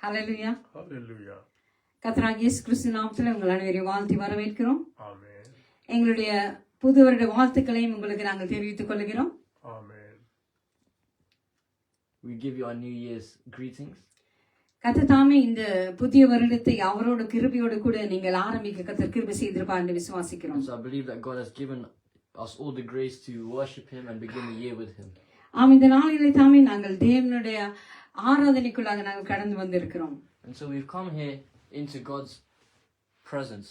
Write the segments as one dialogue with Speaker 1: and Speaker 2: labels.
Speaker 1: ஹல்லேலூயா.
Speaker 2: Hallelujah.
Speaker 1: கர்த்தராகிய இயேசு கிறிஸ்து நாமத்தில் உங்கள் அனைவரையும் வாழ்த்தி வரவேற்கிறோம்.
Speaker 2: Amen.
Speaker 1: எங்களுடைய புது வருட வாழ்த்துக்களையும் உங்களுக்கு நாங்கள் தெரிவித்துக் கொள்கிறோம்.
Speaker 2: Amen.
Speaker 3: We give you our New Year's greetings.
Speaker 1: கர்த்தர் தாமே இந்த புதிய வருடத்தை அவரோட கிருபையோடு கூட நீங்கள் ஆரம்பிக்க கர்த்தர் கிருபை செய்திருப்பார் என்று விசுவாசிக்கிறோம்.
Speaker 3: So I believe that God has given us all the grace to worship Him and begin the year with Him.
Speaker 1: ஆம், இந்த நாளிலே தாமே நாங்கள் தேவனுடைய ஆராதனைக்குள்ளாக நாங்கள் கடந்து வந்திருக்கிறோம்.
Speaker 3: And so we've come here into God's presence.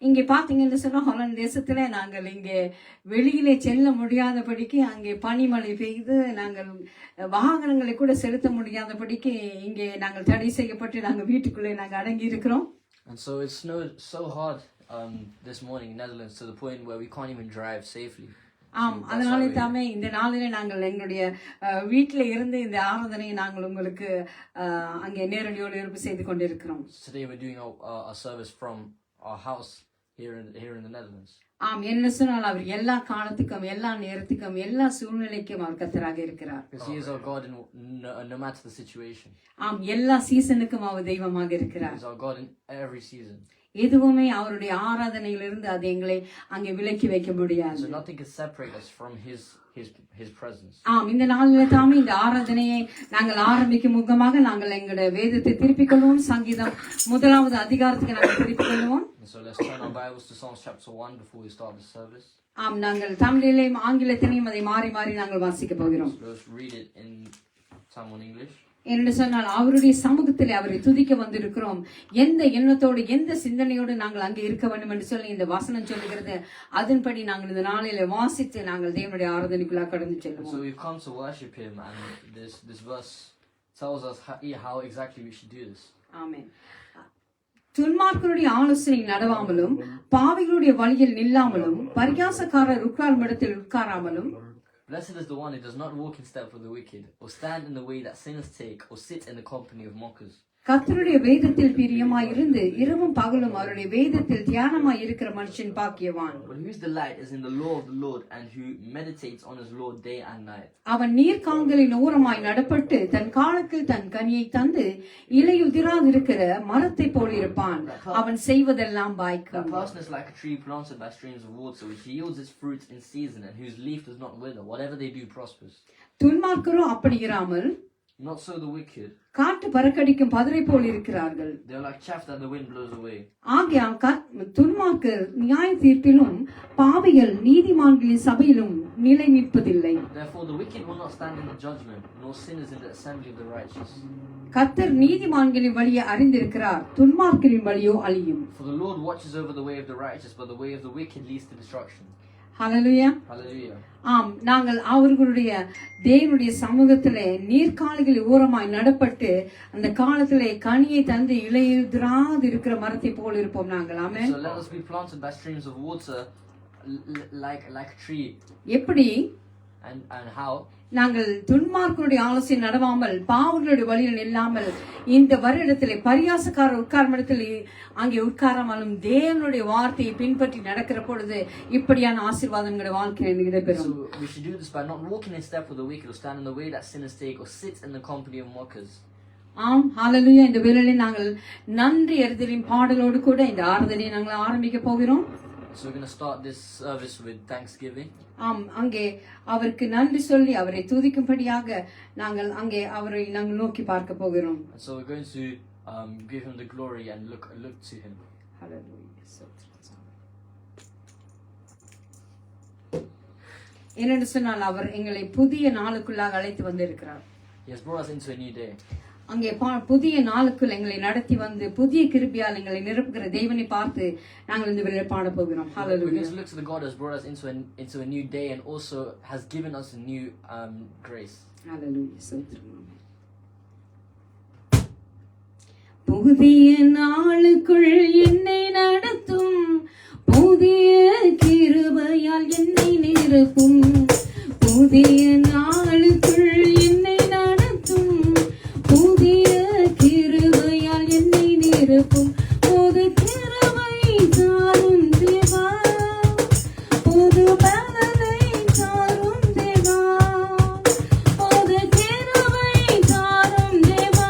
Speaker 1: இங்கே பார்த்தீங்கன்னு சொன்னா ஹாலந்து தேசத்துல நாங்கள் இங்கே வெளியிலே செல்ல முடியாதபடிக்கு அங்கே பனிமழை பெய்து நாங்கள் வாகனங்களை கூட செலுத்த முடியாதபடிக்கு இங்கே நாங்கள் தடை செய்யப்பட்டு நாங்கள் வீட்டுக்குள்ளே நாங்கள் அடங்கி இருக்கிறோம்.
Speaker 3: And so it snowed so hard this morning in Netherlands to the point where we can't even drive safely.
Speaker 1: ஆம், அதனாலே தாமே இந்த நாளிலே நாங்கள் எங்களுடைய வீட்டில் இருந்து இந்த ஆராதனையை நாங்கள் உங்களுக்கு அங்கே நேரடி ஒளிபரப்பு செய்து கொண்டிருக்கிறோம்.
Speaker 3: Today we're doing a service from our house here in the Netherlands.
Speaker 1: ஆம், என்ன சொன்னால் அவர் எல்லா காலத்துக்கும் எல்லா நேரத்துக்கும் எல்லா சூழ்நிலைக்கும் அவர் கர்த்தராக இருக்கிறார்.
Speaker 3: Because He is our God no matter the situation.
Speaker 1: ஆம், எல்லா சீசனுக்கும் அவர் தெய்வமாக இருக்கிறார்.
Speaker 3: He is our God in every season.
Speaker 1: எதுவுமே அவருடைய ஆராதனையிலிருந்து அது எங்களை அங்கே விலக்கி வைக்க முடியாது.
Speaker 3: So nothing can separate us from His presence.
Speaker 1: ஆம், இந்த நாளில் தாமே இந்த ஆராதனையை நாங்கள் ஆரம்பிக்கும் முகமாக நாங்கள் எங்களுடைய வேதத்தை திருப்பிக் கொள்வோம். சங்கீதம் 1வது அதிகாரத்துக்கு நாங்கள் திருப்பிக் கொள்வோம்.
Speaker 3: So let's turn our Bibles to Psalms chapter 1 before we start the service.
Speaker 1: ஆம், நாங்கள் தமிழிலேயும் ஆங்கிலத்திலையும் அதை மாறி மாறி நாங்கள் வாசிக்க போகிறோம்.
Speaker 3: So let's read it in Tamil English.
Speaker 1: என்று சொன்னால் அவருடைய சமூகத்தில் அவரை துதிக்க வந்திருக்கிறோம். எந்த எண்ணத்தோடு எந்த சிந்தனையோடு நாங்கள் அங்கே இருக்க வேண்டும் என்று சொல்லி இந்த வசனம் சொல்லுகிறது. அதன்படி நாங்கள் இந்த நாளில வாசித்து நாங்கள் தேவனுடைய ஆராதனைக்குள்ளாக கடந்து செல்வோம்.
Speaker 3: So we've come to worship Him, and this verse tells us how exactly we should do this.
Speaker 1: ஆமென். துன்மார்க்கருடைய ஆலோசனை நடவாமலும் பாவிகளுடைய வழியில் நில்லாமலும் பரியாசக்காரர் உட்காரும் இடத்தில் உட்காராமலும்
Speaker 3: Blessed is the one who does not walk in step with the wicked, or stand in the way that sinners take, or sit in the company of mockers.
Speaker 1: கர்த்தருடைய வேதத்தில் பிரியமாய் இருந்து இரவும் பகலும் அவருடைய வேதத்தில் தியானமாய் இருக்கிற மனுஷன் பாக்கியவான்.
Speaker 3: But whose delight is in the law of the Lord, and who meditates on His law day and night.
Speaker 1: அவன் நீர்க்கால்களின் ஓரமாய் நடப்பட்டு தன் காலத்தில் தன் கனியை தந்து இலையுதிராதிருக்கிற மரத்தை போல் இருப்பான். அவன் செய்வதெல்லாம் வாய்க்கும்.
Speaker 3: That person is like a tree planted by streams of water, which yields its fruit in season, and whose leaf does not wither. Whatever they do prospers.
Speaker 1: துன்மார்க்கரோ அப்படி இராமல்
Speaker 3: Not so the wicked.
Speaker 1: காற்று பறக்கடிக்கும் பதரை போல் இருக்கிறார்கள்.
Speaker 3: They are like chaff that the wind blows away.
Speaker 1: ஆகையால் துன்மார்க்கர் நியாய தீர்ப்பிலும் பாவிகள் நீதிமான்களின் சபையிலும் நிலை நிற்பதில்லை.
Speaker 3: Therefore the wicked will not stand in the judgment, nor sinners in the assembly of the righteous.
Speaker 1: கர்த்தர் நீதிமான்களின் வழியை அறிந்திருக்கிறார், துன்மார்க்கரின் வழியோ அழியும்.
Speaker 3: For the Lord watches over the way of the righteous, but the way of the wicked leads to destruction.
Speaker 1: Hallelujah.
Speaker 3: Hallelujah.
Speaker 1: ஆம், நாங்கள் அவர்களுடைய தேவனுடைய சமூகத்திலே நீர்க்கால்கள் ஓரமாய் நடப்பட்டு அந்த காலத்திலே கனியை தந்து இலையுதிராது இருக்கிற மரத்தை போல் இருப்போம் நாங்கள். ஆமென்.
Speaker 3: So let us be planted by streams of water, like a tree.
Speaker 1: எப்படி?
Speaker 3: And how?
Speaker 1: நாங்கள் துன்மார்க்கருடைய ஆலோசனை நடவாமல் பாவங்களுடைய வழியில் இல்லாமல் இந்த வருடத்திலே பரியாசக்காரர் உட்காரும் இடத்தில் அங்கே உட்காராமலும் தேவனுடைய வார்த்தையை பின்பற்றி நடக்கிற பொழுது இப்படியான ஆசீர்வாதங்களுடைய வாழ்க்கையில் இடம்பெறும்.
Speaker 3: So we should do this by not walking in step with the wicked, or stand in the way that sinners take, or sit in the company of mockers.
Speaker 1: ஆம், ஹல்லேலூயா. இந்த வேளையிலே நாங்கள் நன்றி அறிதலின் பாடலோடு கூட இந்த ஆராதனையை நாங்கள் ஆரம்பிக்க போகிறோம்.
Speaker 3: So we're going to start this service with thanksgiving.
Speaker 1: ஆம், அங்கே அவருக்கு நன்றி சொல்லி அவரை துதிக்கும்படியாக நாங்கள் அங்கே அவரை நாங்கள் நோக்கி பார்க்க போகிறோம்.
Speaker 3: And so we're going to give Him the glory and look to Him.
Speaker 1: என்னென்று சொன்னால் அவர் எங்களை புதிய நாளுக்குள்ளாக அழைத்து வந்திருக்கிறார்.
Speaker 3: He has brought us into a new day.
Speaker 1: அங்கே புதிய நாளுக்குள் எங்களை நடத்தி வந்து புதிய கிருபையால் எங்களை நிரப்புகிற தேவனை பார்த்து நாங்கள் இந்த வேளையிலே பாட போகிறோம்.
Speaker 3: We're going to look to the God who has brought us into a new day and also has given us a new grace.
Speaker 1: புதிய நாளுக்குள் என்னை நடத்தும், புதிய கிருபையால் என்னை நிரப்பும். புதிய நாளுக்குள் என்னை நடத்தும், புதிய கிருபையால் என்னை நிரப்பும். புது கிருபை தாரும் தேவா, புது பலனை தாரும் தேவா, புது கிருபை தாரும் தேவா,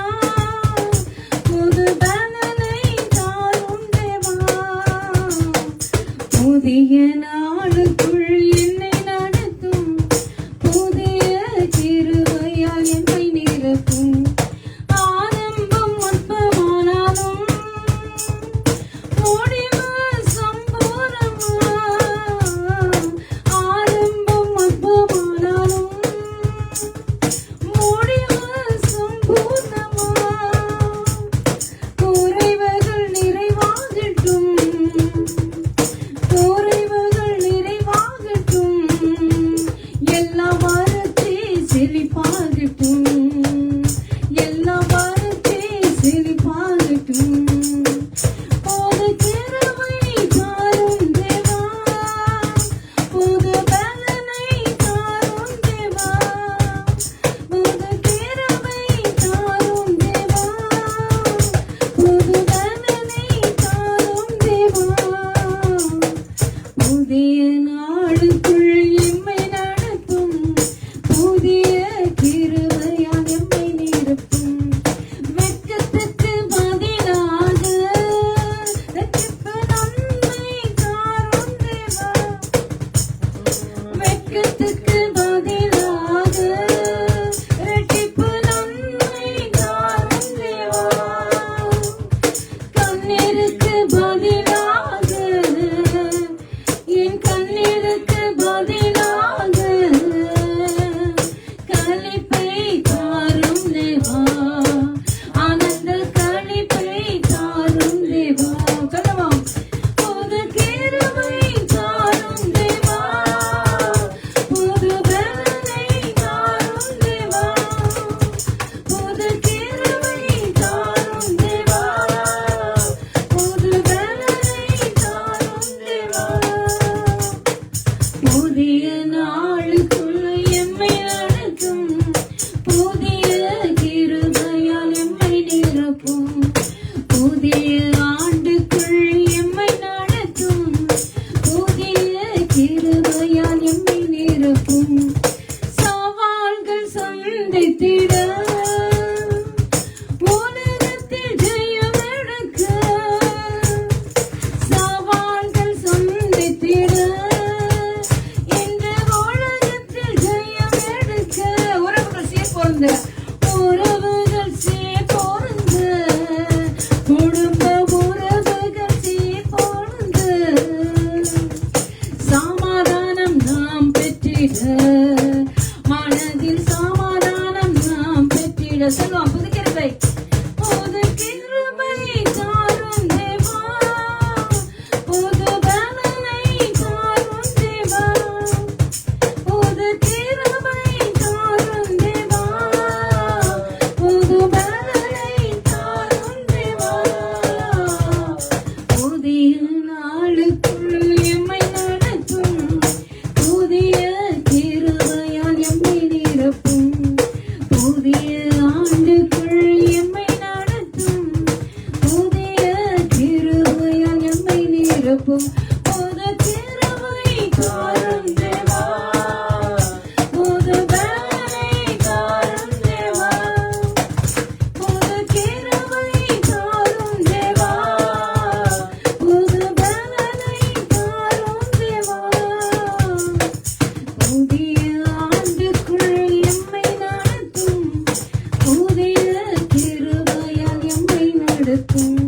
Speaker 1: நிற்கும்.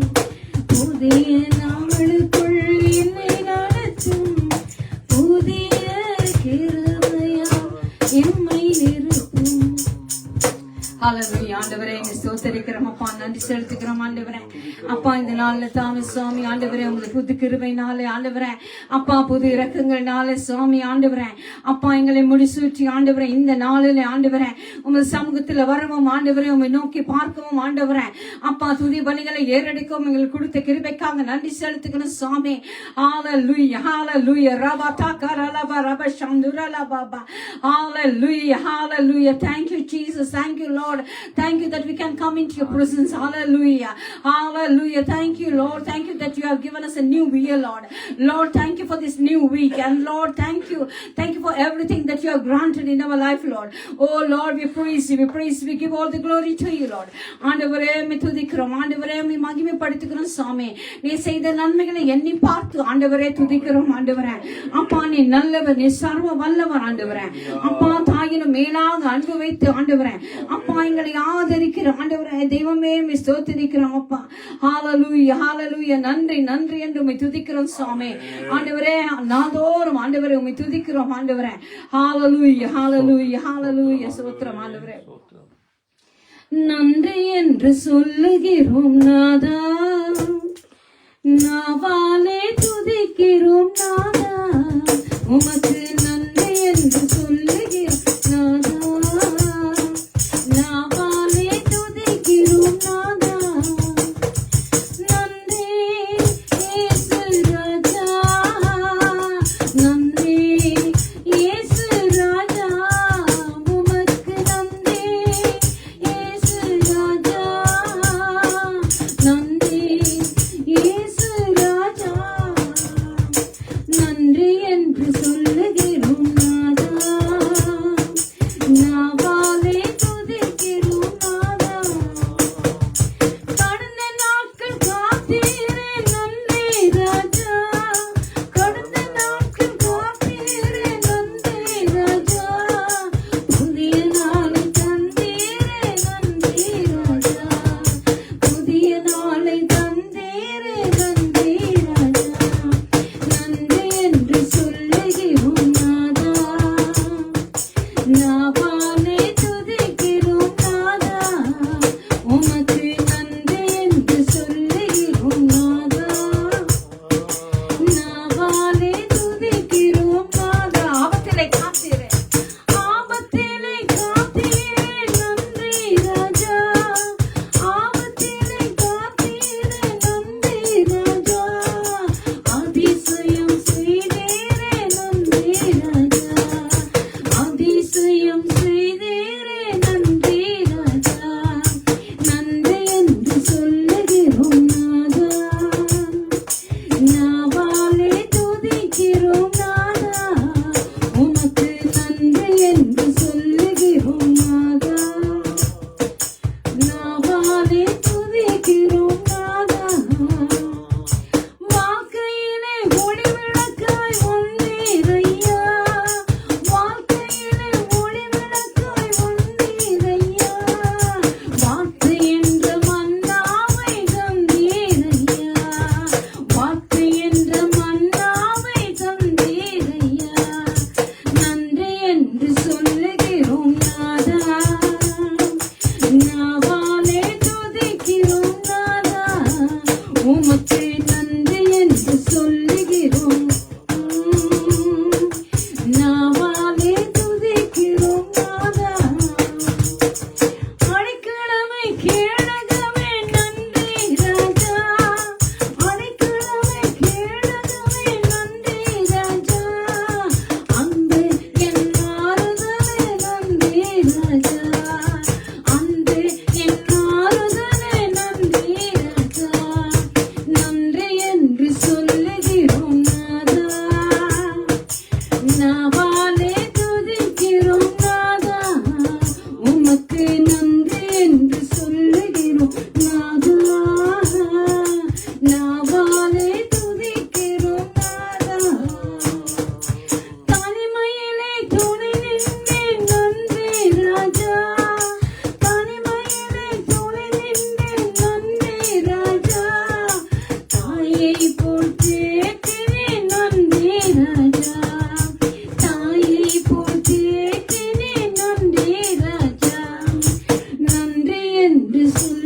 Speaker 1: புதிய நாளுக்குள் என்னை நடத்தும். புதிய கிருபையால் எம்மை நிறுத்தும். ஹல்லேலூயா. ஆண்டவரே எங்க ஸ்தோத்திரிக்கிறோம் அப்பா, நன்றி செலுத்துக்கிறோம் ஆண்டவரே. அப்பா இந்த நாள்ல தாமே சுவாமி ஆண்டவரே உங்க புது கிருபைனாலே ஆண்டவரே அப்பா, புது இரக்கங்கள்னாலே சுவாமி ஆண்டவரே அப்பா எங்களை முடிசூற்றி ஆண்டவரே இந்த நாளிலே ஆண்டவரே உங்க சமூகத்துல வரவும் ஆண்டவரே உண்மை நோக்கி பார்க்கவும் ஆண்டவரே அப்பா துதி பலிகளை ஏறெடுக்கவும் எங்களுக்கு கொடுத்த கிருபைக்காக நன்றி செலுத்துக்கிறோம் சுவாமி. ஹல்லேலூயா ஹல்லேலூயா ரபா தகரலபா ரபா சந்துரலபா. Hallelujah, hallelujah. Thank you, Jesus. Thank you, Lord. Thank you that we can come into your presence. Hallelujah, hallelujah. Thank you, Lord. Thank you that you have given us a new year, Lord. Lord, thank you for this new week. And Lord, thank you. Thank you for everything that you have granted in our life, Lord. Oh, Lord, we praise you. We praise you. We give all the glory to you, Lord. ஆண்டவரே உம்மை துதிக்கிறோம். ஆண்டவரே உம்மை மகிமைப்படுத்துகிறோம் சுவாமி. நீ செய்த நன்மைகளை எண்ணி பார்த்து ஆண்டவரே துதிக்கிறோம் ஆண்டவரே. அப்பா நீ நல்லவர், நீ சர்வ வல்லவர் ஆண்டவரே. அப்பா தாயினும் மேலாக அன்பு வைத்து ஆண்டவரே அப்பா எங்களை ஆதரிக்கிற ஆண்டவரே தெய்வமே உம்மை ஸ்தோத்திரிக்கிறோம் அப்பா. ஹல்லேலூயா ஹல்லேலூயா. நன்றி நன்றி என்று உம்மை துதிக்கிறோம் சுவாமி. ஆண்டவரே நாள்தோறும் ஆண்டவரே உம்மை துதிக்கிறோம் ஆண்டவரே. ஹல்லேலூயா ஹல்லேலூயா ஹல்லேலூயா. ஸ்தோத்திரம் ஆண்டவரே. நன்றி என்று சொல்லுகிறோம் நாதா, நாவாலே துதிக்கிறோம் நாதா. உமக்கு நன்றி என்று சொல்லுகிறோம் நாதா, நாவாலே துதிக்கிறோம் நாதா. நன்றி இயேசு ராஜா, நன்றி இயேசு ராஜா. உமக்கு நன்றி இயேசு ராஜா, நன்றி இயேசு ராஜா. நன்றி என்று சொல்லுகிறேன்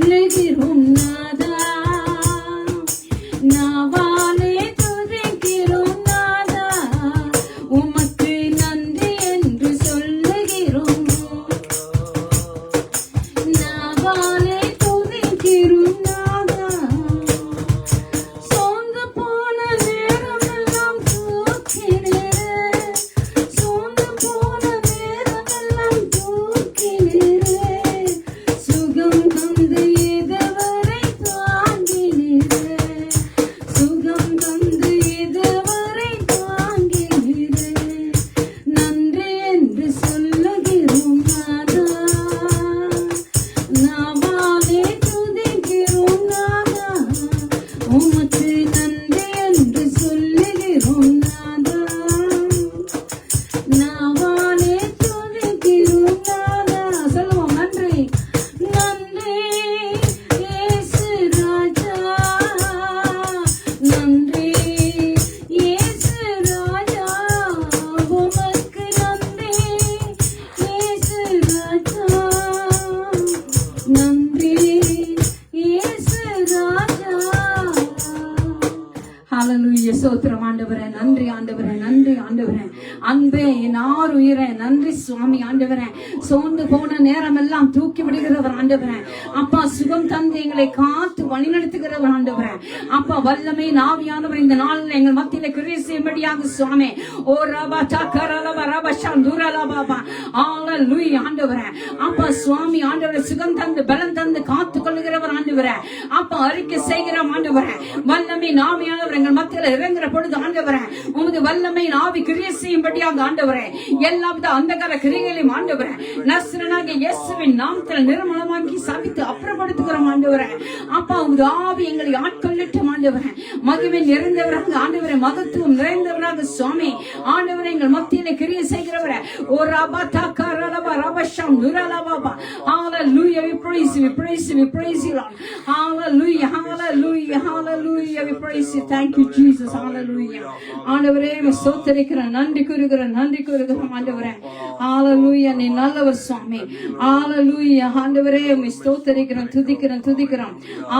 Speaker 1: சொல்லுகிறோம் நாதா, நாவாலே துதிக்கிறோம் நாதா, உமக்கு நன்றி என்று சொல்லுகிறோம். நாவாலே துதிக்கிறோம் நாதா, சோர்ந்து போன நேரமெல்லாம் தூக்கினீரே, சோர்ந்து போன நேரமெல்லாம் தூக்கினீரே, சுகம் தந்து இதுவரை தாங்கினீரே, சுகம் தந்து இதுவரை தாங்கினீரே, நன்றி என்று சொல்லுகிறோம் நாதா, நாவாலே துதிக்கிறோம் நாதா, உமக்கு நன்றி என்று சொல்லுகிறோம் நாதா, நாவாலே துதிக்கிறோம் நாதா. சொல்லுவோம் நன்றி, நன்றி இயேசு ராஜா, நன்றி இயேசு ராஜா, உமக்கு நன்றி இயேசு ராஜா, நன்றி இயேசு ராஜா. ஹalleluya. ஸ்தோத்திரம் ஆண்டவரே, நன்றி ஆண்டவரே, நன்றி ஆண்டவரே, அன்பே என் ஆறு உயிரே, நன்றி சுவாமி ஆண்டவரே. சோர்ந்து போன நேரமெல்லாம் தூக்கி விடுகிறவர் ஆண்டவரே. அப்பா சுகம் தந்து எங்களை காத்து வழிநடத்துகிறவர் ஆண்டவரே. அப்பா வல்லமை ஆவியானவர் இந்த நாளில் எங்கள் மத்தியில கிரியை செய்யும்படியாக சுவாமி. ஓ ரபா சக்கரலபா ரபஷா துரலபா. ஹalleluya ஆண்டவரே. அப்பா சுவாமி ஆண்டவரே, சுகம் தந்து பலம் தந்து காத்து கொள்ளுகிறவர் ஆண்டவரே. அப்பா அறிக்கை செய்கிறோம் ஆண்டவரே, வல்லமை ஆவியானவர் எங்கள் மத்தியில இறங்குற பொழுது ஆண்டவரே, உமது வல்லமை ஆவி கிரியை செய்யும்படியாக ஆண்டவரே, எல்லாவித அந்தகார கிரியைகளையும் ஆண்டவரே நஸ்ரனாகிய இயேசுவின் நாமத்தில் நிர்மலமாக்கி சபித்து அப்புறப்படுத்துகிறோம் ஆண்டவரே. அப்பா உமது ஆவி எங்களை ஆட்கொள்ளட்டும் ஆண்டவரே. மகிமை நிறைந்தவராக ஆண்டவரே, மகத்துவம் நிறைந்தவராக சுவாமி ஆண்டவரே எங்கள் மத்தியில கிரியை செய்கிறவரே. ஓ ரபா தக்கரலபா ரபஷம் துரலபா. Hallelujah, we praise you, we praise you, we praise you, Lord. Hallelujah, hallelujah, hallelujah, we praise you. Thank you Jesus. Hallelujah. ஆண்டவரே ஸ்தோத்திரிக்கிறேன், நன்றி கூறுகிறேன், நன்றி கூறுகிறோம் ஆண்டவரே. Hallelujah, நீ நல்லவர் சுவாமி. Hallelujah ஆண்டவரே, உம்மை ஸ்தோத்திரிக்கிறோம், துதிக்கிறோம், துதிக்கிறோம்.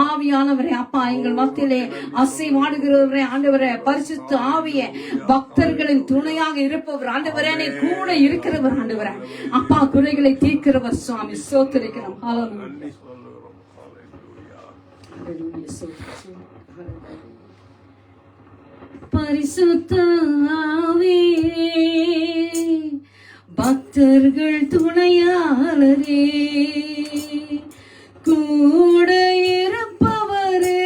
Speaker 1: ஆவியானவரே அப்பா எங்கள் மத்தியிலே அசைவாடுகிறவரே ஆண்டவரே, பரிசுத்த ஆவியே பக்தர்களின் துணையாக இருப்பவர் ஆண்டவரே, நீ கூட இருக்கிறவர் ஆண்டவரே. அப்பா குறைகளை தீர்க்கிறவர் சுவாமி. ஸ்தோத்திரிக்கிறோம். Hallelujah. பரிசுத்த ஆவியே பக்தர்கள் துணையாளரே, கூட இருப்பவரே,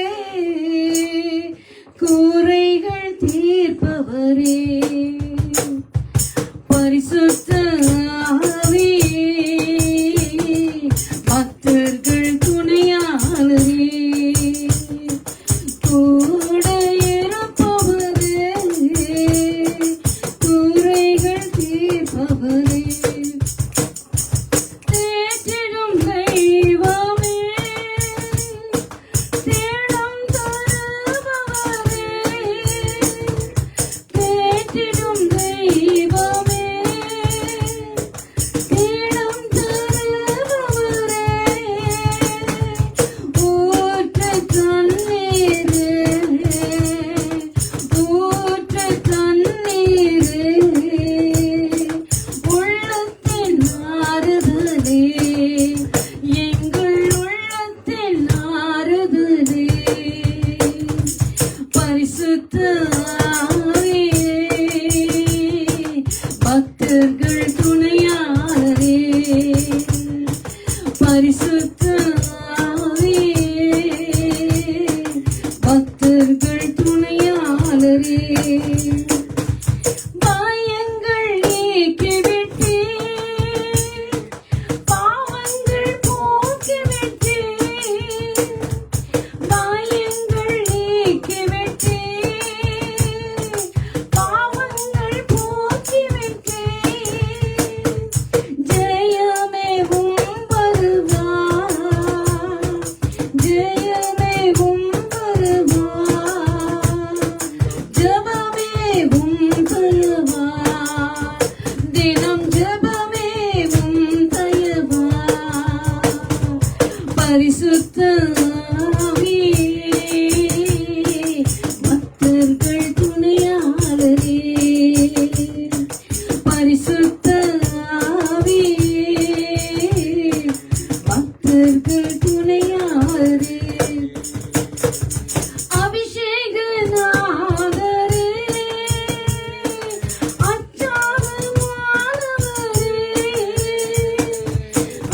Speaker 1: குறைகள் தீர்ப்பவரே, பரிசுத்த ஆவியே பக்தர்கள் துணையாளரே, கூட இருப்பவரே, குறைகள் தீர்ப்பவரே, தேற்றிடும் தெய்வமே, தேடம் தருபவரே, தேற்றிடும் தெய்வமே, தேடம் தருபவரே, ஓ பக்தர்கள் துணையாளரே, பரிசுத்த ஆவியே, பக்தர்கள் துணையாளரே, அபிஷேகநாதரே, அச்சாரமானவரே,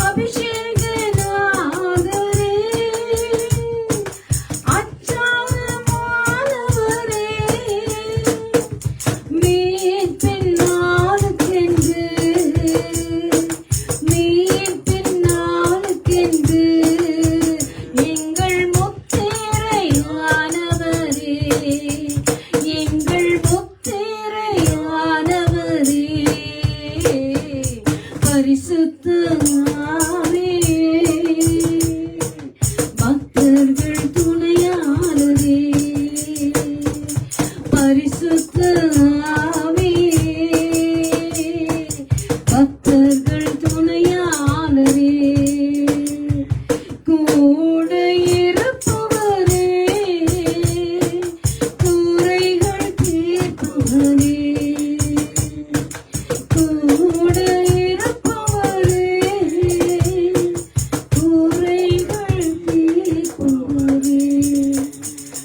Speaker 1: அபிஷேகநாதரே, அச்சாரமானவரே, மீட்பின் நாளுக்கென்று, மீட்பின் நாளுக்கென்று எங்கள் முத்திரையானவரே, எங்கள் முத்திரையானவரே, பரிசுத்த ஆவியே, பக்தர்கள் துணையாளரே, பரிசுத்த ஆவியே, பக்தர்கள் துணையாளரே, கூட இருப்பவரே, குறைகள் தீர்ப்பவரே, கூட இருப்பவரே, குறைகள் தீர்ப்பவரே.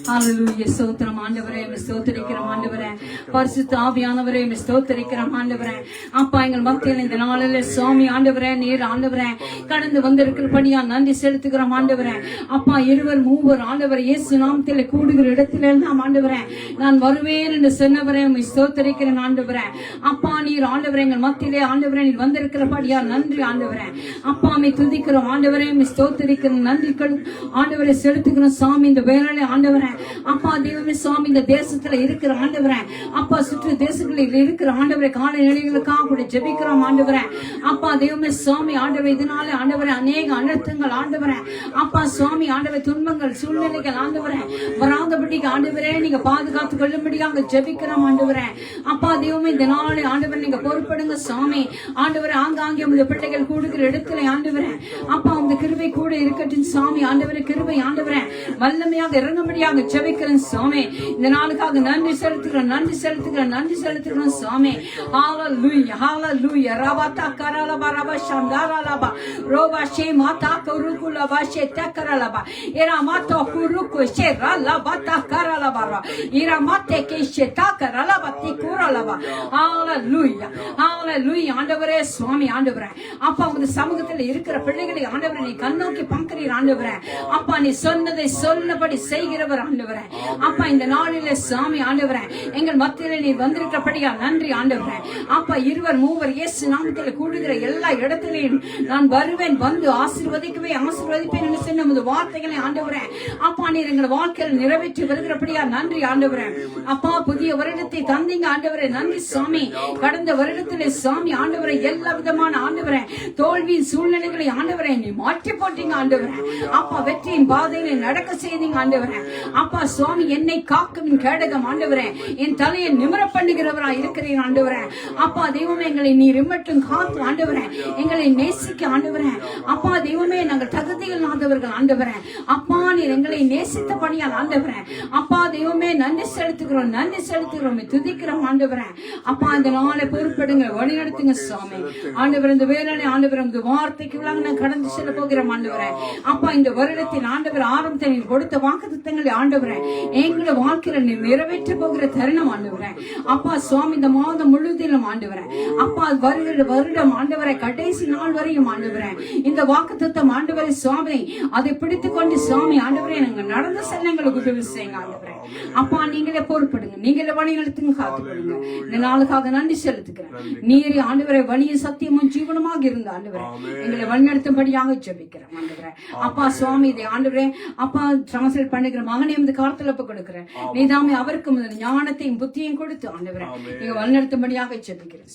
Speaker 1: ஹalleluya. ஸ்தோத்திரம் ஆண்டவரே, ஸ்தோத்திரிக்கிறோம் ஆண்டவரே. பரிசுத்த ஆவியானவரே, ஸ்தோத்திரிக்கிறோம் ஆண்டவரே. அப்பா, எங்கள் மக்கள் இந்த நாளில் சுவாமி ஆண்டவரே, நீர் ஆண்டவரே கடந்து வந்திருக்கிறபடியா நன்றி செலுத்துகிறோம் ஆண்டவரே. அப்பா, இருவர் மூவர் ஆண்டவரே இயேசு நாமத்தில் கூடுகிற இடத்துல எல்லாம் ஆண்டவரே நான் வருவேன் என்று சொன்னவரே ஸ்தோத்திரிக்கிறேன் ஆண்டவரே. அப்பா, நீர் ஆண்டவரே எங்கள் மத்தியிலே ஆண்டவரே நீர் வந்திருக்கிறபடியா நன்றி ஆண்டவரே. அப்பா, மை துதிக்கிறோம் ஆண்டவரே, ஸ்தோத்திரிக்கிறோம், நன்றிகள் ஆண்டவரை செலுத்துகிறோம் சாமி. இந்த வேளையிலே ஆண்டவரே அப்பா தெய்வமே சுவாமி, இந்த தேசத்துல இருக்கிற ஆண்டவரே அப்பா, சுற்று தேசங்களில் இருக்கிற ஆண்டவரை காலநிலைகளுக்காக கூட ஜெபிக்கிறோம் ஆண்டவரே. அப்பா தெய்வமே சுவாமி ஆண்டவரை இதனால ஆண்டவரை அநேக அனர்த்தங்கள் ஆண்டவரே அப்பா சுவாமி ஆண்டவரை துன்பங்கள் சூழ்நிலைகள் ஆண்டவரே வராதபடி ஆண்டவரே நீங்க பாதுகாத்து கொள்ளும்படியாக ஜெபிக்கிறோம் ஆண்டவரே. அப்பா தெய்வமே இந்த நாளை ஆண்டவரை நீங்க பொறுப்படுங்க சாமி ஆண்டவரை. ஆங்காங்கே உங்க பிள்ளைகள் கூடுகிற இடத்துல ஆண்டவரே அப்பா உங்க கிருபை கூட இருக்கட்டும் சாமி ஆண்டவரை. கிருபை ஆண்டவரே வல்லமையாக இறங்கும்படியாக ஜெபிக்கிறேன் சாமி. இந்த நாளுக்காக நன்றி செலுத்துகிறேன், நன்றி செலுத்துகிறேன், நன்றி செலுத்துகிறேன் சாமி. ஹalleluya hallelujah rabata karalaba raba shandaralaba roba she mata kurukulaba she takaralaba era mata kuruku she ralaba takaralaba era mate ke she takaralaba tikuralaba. hallelujah hallelujah ஆண்டவரே சுவாமி ஆண்டவரே அப்பா உங்க சமூகத்தில் இருக்கிற பிள்ளைகளை ஆண்டவரே நீ கண்ணோக்கி பார்க்கிறீர் ஆண்டவரே. அப்பா நீ சொன்னதை சொன்னபடி செய்கிறவர் ஆண்டவரே. அப்பா இந்த நாளிலே சாமி ஆண்டவரே எங்கள் மத்தியிலே நீ வந்திருக்கிறபடியா நன்றி ஆண்டவரே. அப்பா இருவர் மூவர் இயேசு நாமத்தில் கூடுகிற எல்லா இடத்திலையும் நான் வருவேன், வந்து ஆசீர்வதிப்பேன் என்று சொன்ன உமது வார்த்தைகளை ஆண்டவரே அப்பா நீர் எங்கள் வாழ்க்கையில் நிறைவேற்றி வருகிறபடியா நன்றி ஆண்டவரே. அப்பா புதிய வருடத்தை தந்தீங்க ஆண்டவரே, நன்றி சாமி. கடந்த வருடத்திலே சாமி ஆண்டவரை எல்லா விதமான ஆண்டவரே தோல்வியின் சூழ்நிலைகளை ஆண்டவரை நீ மாற்றி போட்டீங்க ஆண்டவரே. அப்பா வெற்றியின் பாதையில நடக்க செய்தீங்க ஆண்டவரே. அப்பா சுவாமி என்னை காக்கும் கேடகம் ஆண்டவரே, என் தலையை நிமிர பண்ணுகிறவரா இருக்கிறேன் ஆண்டவரே. அப்பா தெய்வமே எங்களை நீர் மட்டும் காத்து ஆண்டவரே, எங்களை நேசிக்க ஆண்டவரே. அப்பா தெய்வமே நாங்கள் தகுதிகள் ஆண்டவர்கள் ஆண்டவரே. அப்பா நீர் எங்களை நேசித்த பணியால் ஆண்டவரே. அப்பா தெய்வமே நன்றி செலுத்துகிறோம், நன்றி செலுத்துகிறோம், துதிக்கிறோம் ஆண்டவரே. அப்பா இந்த நாளை பொறுப்படுங்க, வழி நடத்துங்க சுவாமி ஆண்டவர். இந்த வேலை ஆண்டவர் இந்த வார்த்தைக்கு நான் கடந்து செல்ல போகிறோம் ஆண்டவரே. அப்பா இந்த வருடத்தின் ஆண்டவர் ஆரம்பத்தை நீர் கொடுத்த வாக்குத்தத்தங்களை ஆண்டவரே எங்களை வாழ்க்கையில நீர் நிறைவேற்ற போகிற தருணம் ஆண்டவரே. அப்பா சுவாமி இந்த மாதம் முழுவதிலும் ஆண்டவரே அப்பா வருகிற வருடம் ஆண்டவரை கடைசி நாள் வரையும் ஆண்டவரே இந்த வாக்குத்தத்தம் ஆண்டவரை சுவாமி அதை பிடித்துக் கொண்டு சுவாமி ஆண்டவரே நாங்கள் நடந்த செல்ல எங்களுக்கு உதவி செய்யுங்க ஆண்டவரே. அப்பா நீங்களே பொறுப்படுங்க, நீங்களே வழி நடத்துங்க, காத்துக்கொள்ளுங்க. இந்த நாளுக்காக நன்றி செலுத்துக்கிறேன். நீர் ஆண்டவரை வழியும் சத்தியமும் ஜீவனமாக இருந்த ஆண்டவரே எங்களை வழிநடத்தும்படியாக ஜெபிக்கிறேன் ஆண்டவரே. அப்பா சுவாமி இதை ஆண்டவரே அப்பா டிரான்ஸ்லேட் பண்ணுகிற மகனை இந்த காலத்துல கொடுக்கிறேன். நீதாமே அவருக்கு முதல் ஞானத்தையும் புத்தியையும் கொடுத்து ஆண்டவரே நீங்க வழிநடத்தும்படியாக ஜெபிக்கிறேன்.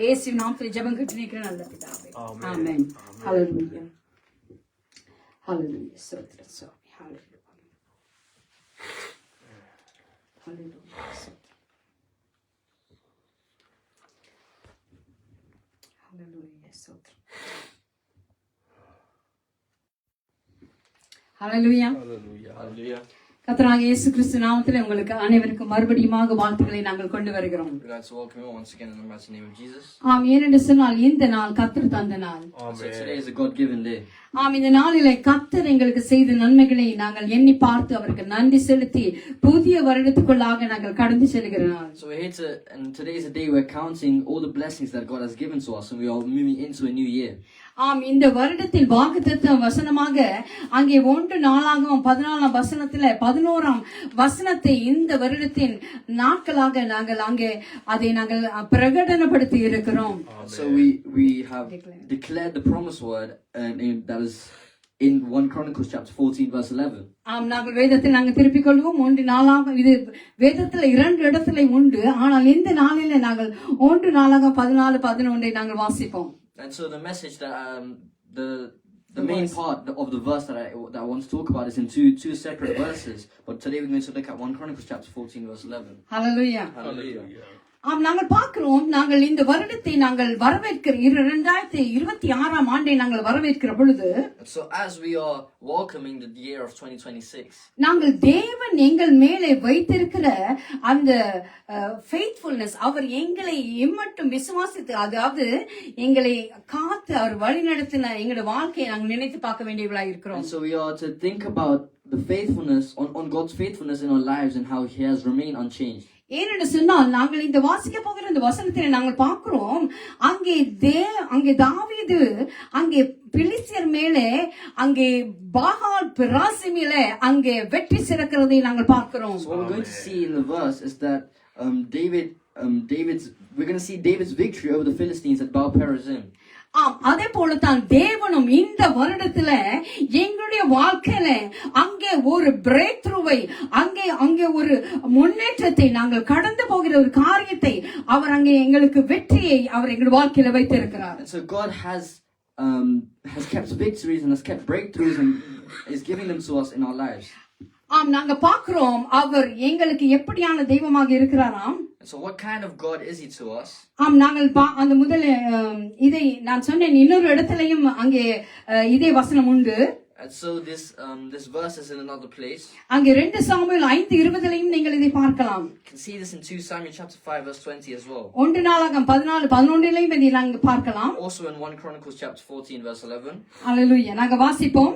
Speaker 1: இயேசுவின் நாமத்தில் ஜெபம் கேட்டு நிற்கிறேன் நல்ல பிதாவே. ஆமென். ஹல்லேலூயா ஹல்லேலூயா. ஸ்தோத்திரம் சுவாமி. ஹல்லேலூயா ஹல்லேலூயா. ஹல்லேலூயா. ஸ்தோத்திரம். ஹல்லேலூயா.
Speaker 3: Hallelujah.
Speaker 1: கர்த்தராகிய இயேசு கிறிஸ்து நாமத்திலே உங்களுக்கு அனைவருக்கும் மறுபடியுமாக வாழ்த்துக்களை நாங்கள் கொண்டு வருகிறோம்.
Speaker 3: We'd like to welcome you once again in the mighty name of Jesus.
Speaker 1: ஆம், ஏனென்று சொன்னால் இந்த நாள் கர்த்தர் தந்த நாள்.
Speaker 3: So today is a God-given day.
Speaker 1: ஆம், இந்த நாளிலே கர்த்தர் எங்களுக்கு செய்த நன்மைகளை நாங்கள் எண்ணி பார்த்து அவருக்கு நன்றி செலுத்தி புதிய வருடத்துக்குள்ளாக நாங்கள் கடந்து செல்கிற நாள்.
Speaker 3: So we're here and today is a day we're counting all the blessings that God has given to us, and we are moving into a new year.
Speaker 1: ஆம், இந்த வருடத்தில் வாக்குத்தத்தம் வசனமாக அங்கே 1 வசனத்துல 11 வசனத்தை இந்த வருடத்தின் நாட்களாக நாங்கள் அங்கே அதை நாங்கள் பிரகடனப்படுத்தி இருக்கிறோம்.
Speaker 3: So we have declared the promised word, and that is in 1 Chronicles chapter 14 verse 11.
Speaker 1: ஆம், நாங்கள் வேதத்தில் நாங்கள் திருப்பிக் கொள்வோம். 1 இது வேதத்துல 2 இடத்துல உண்டு. ஆனால் இந்த நாளில நாங்கள் 1 14 நாங்கள் வாசிப்போம்.
Speaker 3: And so the message that the main part of the verse that I want to talk about is in two separate verses. But today we're going to look at 1 Chronicles chapter 14 verse 11.
Speaker 1: Hallelujah.
Speaker 3: Hallelujah.
Speaker 1: ஆம், நாங்கள் பார்க்கிறோம், நாங்கள் இந்த வருடத்தை நாங்கள் வரவேற்கிற 2026 ஆண்டை நாங்கள் வரவேற்கிற பொழுது,
Speaker 3: So as we are welcoming the year of 2026,
Speaker 1: நாங்கள் தேவன் எங்கள் மேலே வைத்திருக்கிற அந்த ஃபெய்த்ஃபுல்னஸ், அவர் எங்களை எம்மட்டும் விசுவாசித்து, அதாவது எங்களை காத்து அவர் வழிநடத்தின எங்களுடைய வாழ்க்கையை நாங்கள் நினைத்து பார்க்க வேண்டியவர்களாக இருக்கிறோம்.
Speaker 3: and so we are to think about the faithfulness on God's faithfulness in our lives and how He has remained unchanged.
Speaker 1: ஏனென்று சொன்னால் நாங்கள் இந்த வாசிக்க போகிற இந்த வசனத்திலே நாங்கள் பார்க்கிறோம், அங்கே தாவீது அங்கே பிலிஸ்தியர் மேலே அங்கே பாகால் பெராசிமிலே அங்கே வெற்றி சிறக்கிறதை நாங்கள் பார்க்கிறோம்.
Speaker 3: So what we're going to see in the verse is that we're going to see David's victory over the Philistines at Baal Perazim.
Speaker 1: ஆம், அதே போலத்தான் தேவனும் இந்த வருடத்துல எங்களுடைய வாழ்க்கையில அங்கே ஒரு பிரேக் த்ரூவை, அங்கே ஒரு முன்னேற்றத்தை, நாங்கள் கடந்து போகிற ஒரு காரியத்தை அவர் அங்கே எங்களுக்கு வெற்றியை அவர் எங்களுடைய வாழ்க்கையில வைத்திருக்கிறார்.
Speaker 3: And so God has kept victories and has kept breakthroughs and is giving them to us in our lives.
Speaker 1: ஆம், நாங்க பார்க்கிறோம் அவர் எங்களுக்கு எப்படியான தெய்வமாக இருக்கிறாராம்.
Speaker 3: So what kind of God is He to us?
Speaker 1: ஆம், நாங்கள் அந்த முதல்ல இதை நான் சொன்னேன், இன்னொரு இடத்துலயும் அங்கே இதே வசனம் உண்டு.
Speaker 3: And so this verse is in another place.
Speaker 1: அங்கே 2 சாமுவேல் 5:20லயும் நீங்கள் இதை பார்க்கலாம்.
Speaker 3: You can see this in 2 Samuel chapter 5 verse 20 as well.
Speaker 1: 1 நாளாகமம் 14:11லயும் இதை நாங்கள் பார்க்கலாம்.
Speaker 3: Also in 1 Chronicles chapter 14 verse 11.
Speaker 1: ஹல்லேலூயா. நாங்க வாசிப்போம்.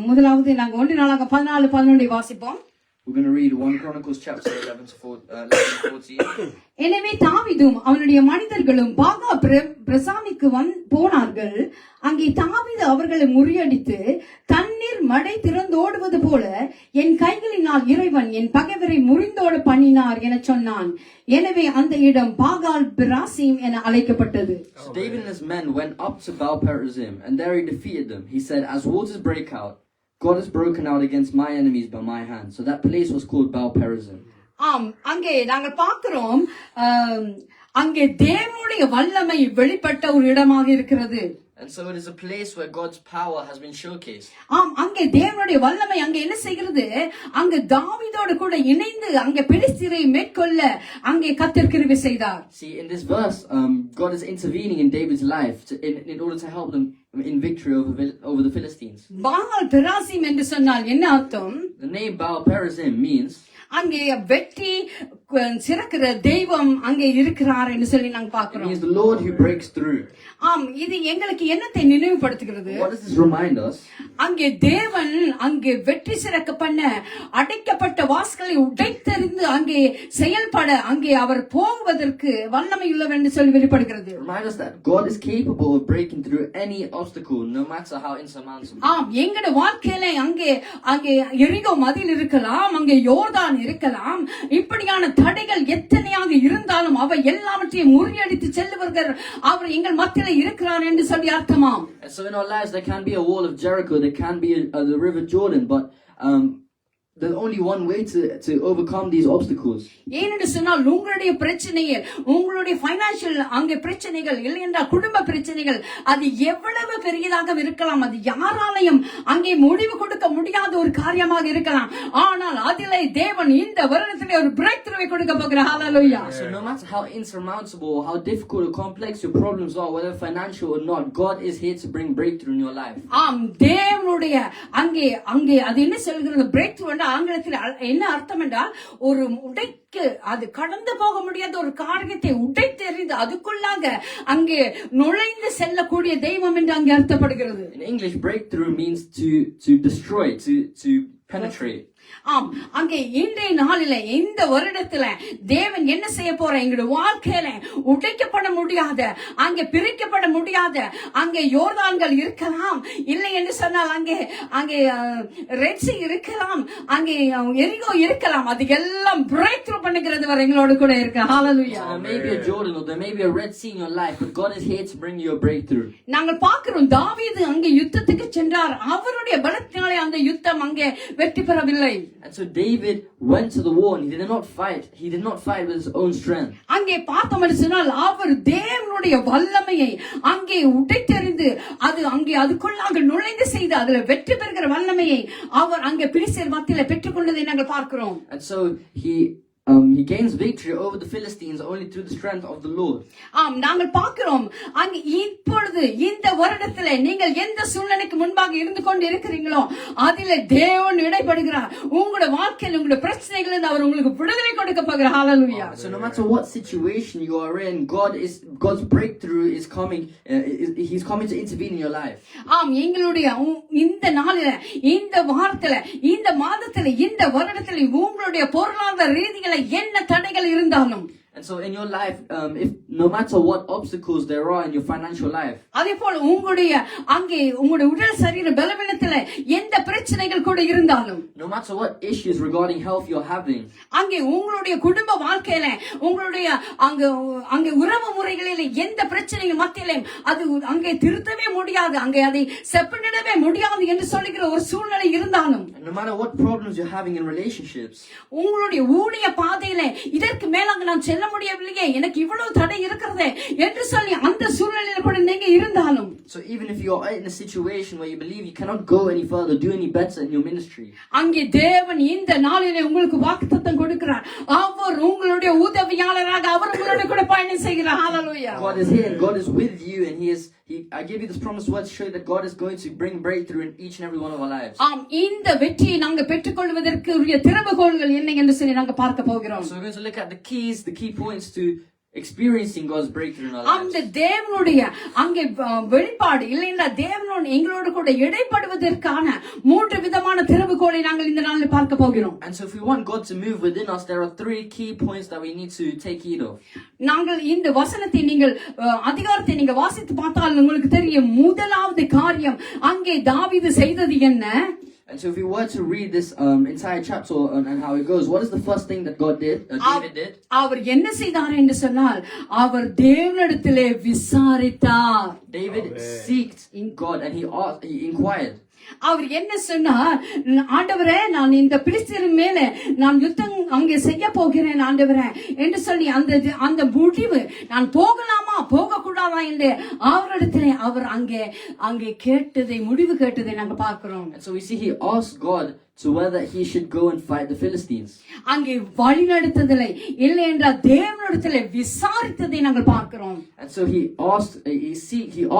Speaker 1: முதலாவது நாங்க 1 நாளாகமம் 14:11 வாசிப்போம்.
Speaker 3: We're going to read 1 Chronicles chapter 11-14.
Speaker 1: எனவே தாவீதும் அவனுடைய மனிதர்களும் பாகா பிரசாமிக்கு போனார்கள். அங்கே தாவீது அவர்களை முறியடித்து தண்ணீர் மடை திறந்தோடுவது போல என் கைகளினால் இறைவன் என் பகைவரை முறிந்தோட பண்ணினார் என சொன்னான். எனவே அந்த இடம் பாகால் பெராசிம் என அழைக்கப்பட்டது.
Speaker 3: So David and his men went up to Baal Perazim, and there he defeated them. He said, as waters break out, God has broken out against my enemies by my hand. So that place was called Baal Perazim.
Speaker 1: ஆம், அங்கே நாங்கள் பார்க்கிறோம், அங்கே தேவனுடைய வல்லமை வெளிப்பட்ட ஒரு இடமாக இருக்கிறது.
Speaker 3: And so it is a place where God's power has been showcased.
Speaker 1: ஆம், அங்கே தேவனுடைய வல்லமை அங்கே என்ன செய்கிறது, அங்கே தாவீதோடு கூட இணைந்து அங்கே பெலிஸ்தியரை மேற்கொள்ள அங்கே கர்த்தர் கிருபை செய்தார்.
Speaker 3: See, in this verse, God is intervening in David's life in order to help them in victory over the Philistines.
Speaker 1: பாகால் பெராசிம் என்று சொன்னால் என்ன அர்த்தம்?
Speaker 3: The name Baal Perazim means
Speaker 1: அங்கே வெற்றி சிறக்கிற தெய்வம் அங்கே இருக்கிறார் என்று சொல்லி நாங்கள்
Speaker 3: it
Speaker 1: பார்க்கிறோம்.
Speaker 3: means the Lord who breaks through.
Speaker 1: ஆம், இது எங்களுக்கு என்னத்தை நினைவுபடுத்துகிறது?
Speaker 3: What does this remind us?
Speaker 1: அங்கே தேவன் அங்கே வெற்றி சிறக்க பண்ண அடைக்கப்பட்ட வாசல்களை உடைத்தெறிந்து அங்கே செயல்பட அங்கே அவர் போவதற்கு வல்லமை உள்ளவர் என்று சொல்லி வெளிப்படுகிறது.
Speaker 3: Remind us that God is capable of breaking through any obstacle, no matter how insurmountable.
Speaker 1: ஆம், எங்கட வாழ்க்கையில அங்கே எரிகோ மதில் இருக்கலாம், அங்கே யோர்தான் இருக்கலாம், இப்படியான தடைகள் எத்தனையாக இருந்தாலும் அவை எல்லாவற்றையும் முறியடித்து செல்லுவர்கள் அவர் எங்கள் மத்தியில இருக்கிறார் என்று சொல்லி அர்த்தமாம்.
Speaker 3: And so in our lives there can be a wall of Jericho, there can be the river Jordan, but the only one way to overcome these obstacles.
Speaker 1: ஏனென்று சொன்னால் உங்களுடைய பிரச்சனைகள், உங்களுடைய பைனான்சியல் அங்கே பிரச்சனைகள், இல்லை என்றால் குடும்ப பிரச்சனைகள், அது எவ்வளவு பெரியதாக இருக்கலாம், அது யாராலையும் அங்கே முடிவு கொடுக்க முடியாத ஒரு காரியமாக இருக்கலாம். ஆனால் அதிலே தேவன் இந்த வருடத்திலே ஒரு பிரேக் த்ரூவை கொடுக்க போகிறார். ஹalleluya.
Speaker 3: So no matter how insurmountable or how difficult or complex your problems are, whether financial or not, God is here to bring breakthrough in your life.
Speaker 1: ஆம், தேவனுடைய அங்கே அங்கே அது என்ன சொல்கிறது, பிரேக் த்ரூ என்றால் ஆங்கிலத்தில் என்ன அர்த்தம் என்றால் ஒரு உடைக்கு, அது கடந்து போக முடியாத ஒரு காரியத்தை உடைத்தெறிந்து அதுக்குள்ளாக அங்கே நுழைந்து செல்லக்கூடிய தெய்வம் என்று அங்கே அர்த்தப்படுகிறது.
Speaker 3: In English, breakthrough means to destroy, to penetrate.
Speaker 1: ஆம், அங்கே இன்றைய நாளில இந்த வருடத்துல தேவன் என்ன செய்ய போற, எங்களுடைய வாழ்க்கையில உடைக்கப்பட முடியாத, அங்கே பிரிக்கப்பட முடியாத, அங்கே யோர்தான்கள் இருக்கலாம், இல்லை என்று சொன்னால் அங்கே அங்கே ரெட் சீ இருக்கலாம், அங்கே எரிகோ இருக்கலாம், அது எல்லாம் பிரேக் த்ரூ பண்ணுகிறது வரை எங்களோடு கூட இருக்கு. ஹalleluya.
Speaker 3: There may be a Jordan or there may be a Red Sea in your life, but God is here to bring you a breakthrough.
Speaker 1: நாங்கள் பார்க்கிறோம், தாவீது அங்கே யுத்தத்துக்கு சென்றார், அவருடைய பலத்தினாலே அந்த யுத்தம் அங்கே வெற்றி பெறவில்லை.
Speaker 3: And so David went to the war and he did not fight. He did not fight with his own strength.
Speaker 1: அங்கே பார்த்தோம் என்று சொன்னால் அவர் தேவனுடைய வல்லமையை அங்கே உடைத்தெறிந்து அது அங்கே அதுக்குள்ளாக நுழைந்து செய்து அதில் வெற்றி பெறுகிற வல்லமையை அவர் அங்கே பிலிஸ்தர் மத்தியிலே பெற்றுக்கொண்டதை நாங்கள் பார்க்கிறோம்.
Speaker 3: And so he gains victory over the Philistines only through the strength of the Lord.
Speaker 1: ஆம், நாங்கள் பார்க்கிறோம் அங்கே இப்பொழுது இந்த வருடத்திலே நீங்கள் எந்த சூழ்நிலைக்கு முன்பாக இருந்து கொண்டு இருக்கிறீங்களோ அதிலே தேவன் இடைப்படுகிறார். உங்களுடைய வாழ்க்கையில் உங்களுடைய பிரச்சனைகளில் அவர் உங்களுக்கு விடுதலை கொடுக்க போகிறார். ஹalleluya.
Speaker 3: So no matter what situation you are in, God's breakthrough is coming. He's coming to intervene in your life.
Speaker 1: ஆம், எங்களுடைய இந்த நாளில, இந்த வாரத்துல, இந்த மாதத்துல, இந்த வருடத்துல உங்களுடைய பொருளாதார ரீதியில என்ன தடைகள் இருந்தாலும்,
Speaker 3: And so in your life, if no matter what obstacles there are in your financial life,
Speaker 1: அதேபோல உங்களுடைய அங்கே உங்களுடைய உடல் சரீர பலவீனத்துல எந்த பிரச்சனைகள் கூட இருந்தாலும்,
Speaker 3: no matter what issues regarding health you're having,
Speaker 1: அங்கே உங்களுடைய குடும்ப வாழ்க்கையில உங்களுடைய அங்கே உறவு முறைகளில் எந்த பிரச்சனைகள் மத்தியிலே அது அங்கே திருத்தவே முடியாது, அங்கே அதை செப்பனிடவே முடியாது என்று சொல்லுகிற ஒரு சூழ்நிலை இருந்தாலும்,
Speaker 3: no matter what problems you're having in relationships,
Speaker 1: உங்களுடைய ஊழிய பாதையில இதற்கு மேலாக நான் செல்ல முடியவில்லையே, எனக்கு இவ்வளவு தடை இருக்கிறதே என்று சொல்லி அந்த சூழ்நிலையில கூட நீங்க இருந்தாலும்,
Speaker 3: so even if you're in a situation where you believe you cannot go any further, do any better in your ministry,
Speaker 1: அங்கே தேவன் இந்த நாளிலே உங்களுக்கு வாக்குத்தத்தம் கொடுக்கிறார். அவர் உங்களுடைய உதவியாளராக அவர் உங்களோட கூட பயணம் செய்கிறார். ஹalleluya.
Speaker 3: God is here and God is with you, and I give you this promised word to show you that God is going to bring breakthrough in each and every one of our lives.
Speaker 1: ஆம், இந்த வெற்றியை நாங்க பெற்றுக்கொள்வதற்கு உரிய திறவுகோல்கள் என்ன என்று சொல்லி நாங்க பார்க்க போகிறோம்.
Speaker 3: So we're going to look at the key points to experiencing God's breakthrough in our lives.
Speaker 1: அந்த தேவனுடைய அங்கே வெளிப்பாடு இல்லைன்னா தேவனோடு எங்களோடு கூட இடைப்படுவதற்கான மூன்று விதமான திறவுகோலை நாங்கள் இந்த நாளில் பார்க்க போகிறோம்.
Speaker 3: And so if we want God to move within us, there are three key points that we need to take heed of.
Speaker 1: நாங்கள் இந்த வசனத்தை நீங்கள் அதிகாரத்தை நீங்க வாசித்து பார்த்தால் உங்களுக்கு தெரியும், முதலாவது காரியம் அங்கே தாவீது செய்தது என்ன?
Speaker 3: And so if we were to read this entire chapter and how it goes, what is the first thing that David did?
Speaker 1: அவர் என்ன செய்தார் என்று சொன்னால் அவர் தேவனிடத்திலே விசாரித்தார்.
Speaker 3: David seeked God and he inquired.
Speaker 1: அவர் என்ன சொன்னார், ஆண்டவரே நான் இந்த பிலிஸ்தரின் மேல நான் யுத்தம் அங்கே செய்ய போகிறேன் ஆண்டவரே என்று சொல்லி அந்த முடிவு நான் போகலாமா போக கூடாதா என்று அவரிடத்திலே அவர் அங்கே கேட்டதை முடிவு கேட்டதை நாங்க பார்க்கிறோம்.
Speaker 3: And so we see he asked God to whether he should go and fight the Philistines.
Speaker 1: அங்கே வழி நடத்துதலை இல்லை என்றால் தேவனிடத்திலே விசாரித்ததை நாங்கள் பார்க்கிறோம்.
Speaker 3: And so he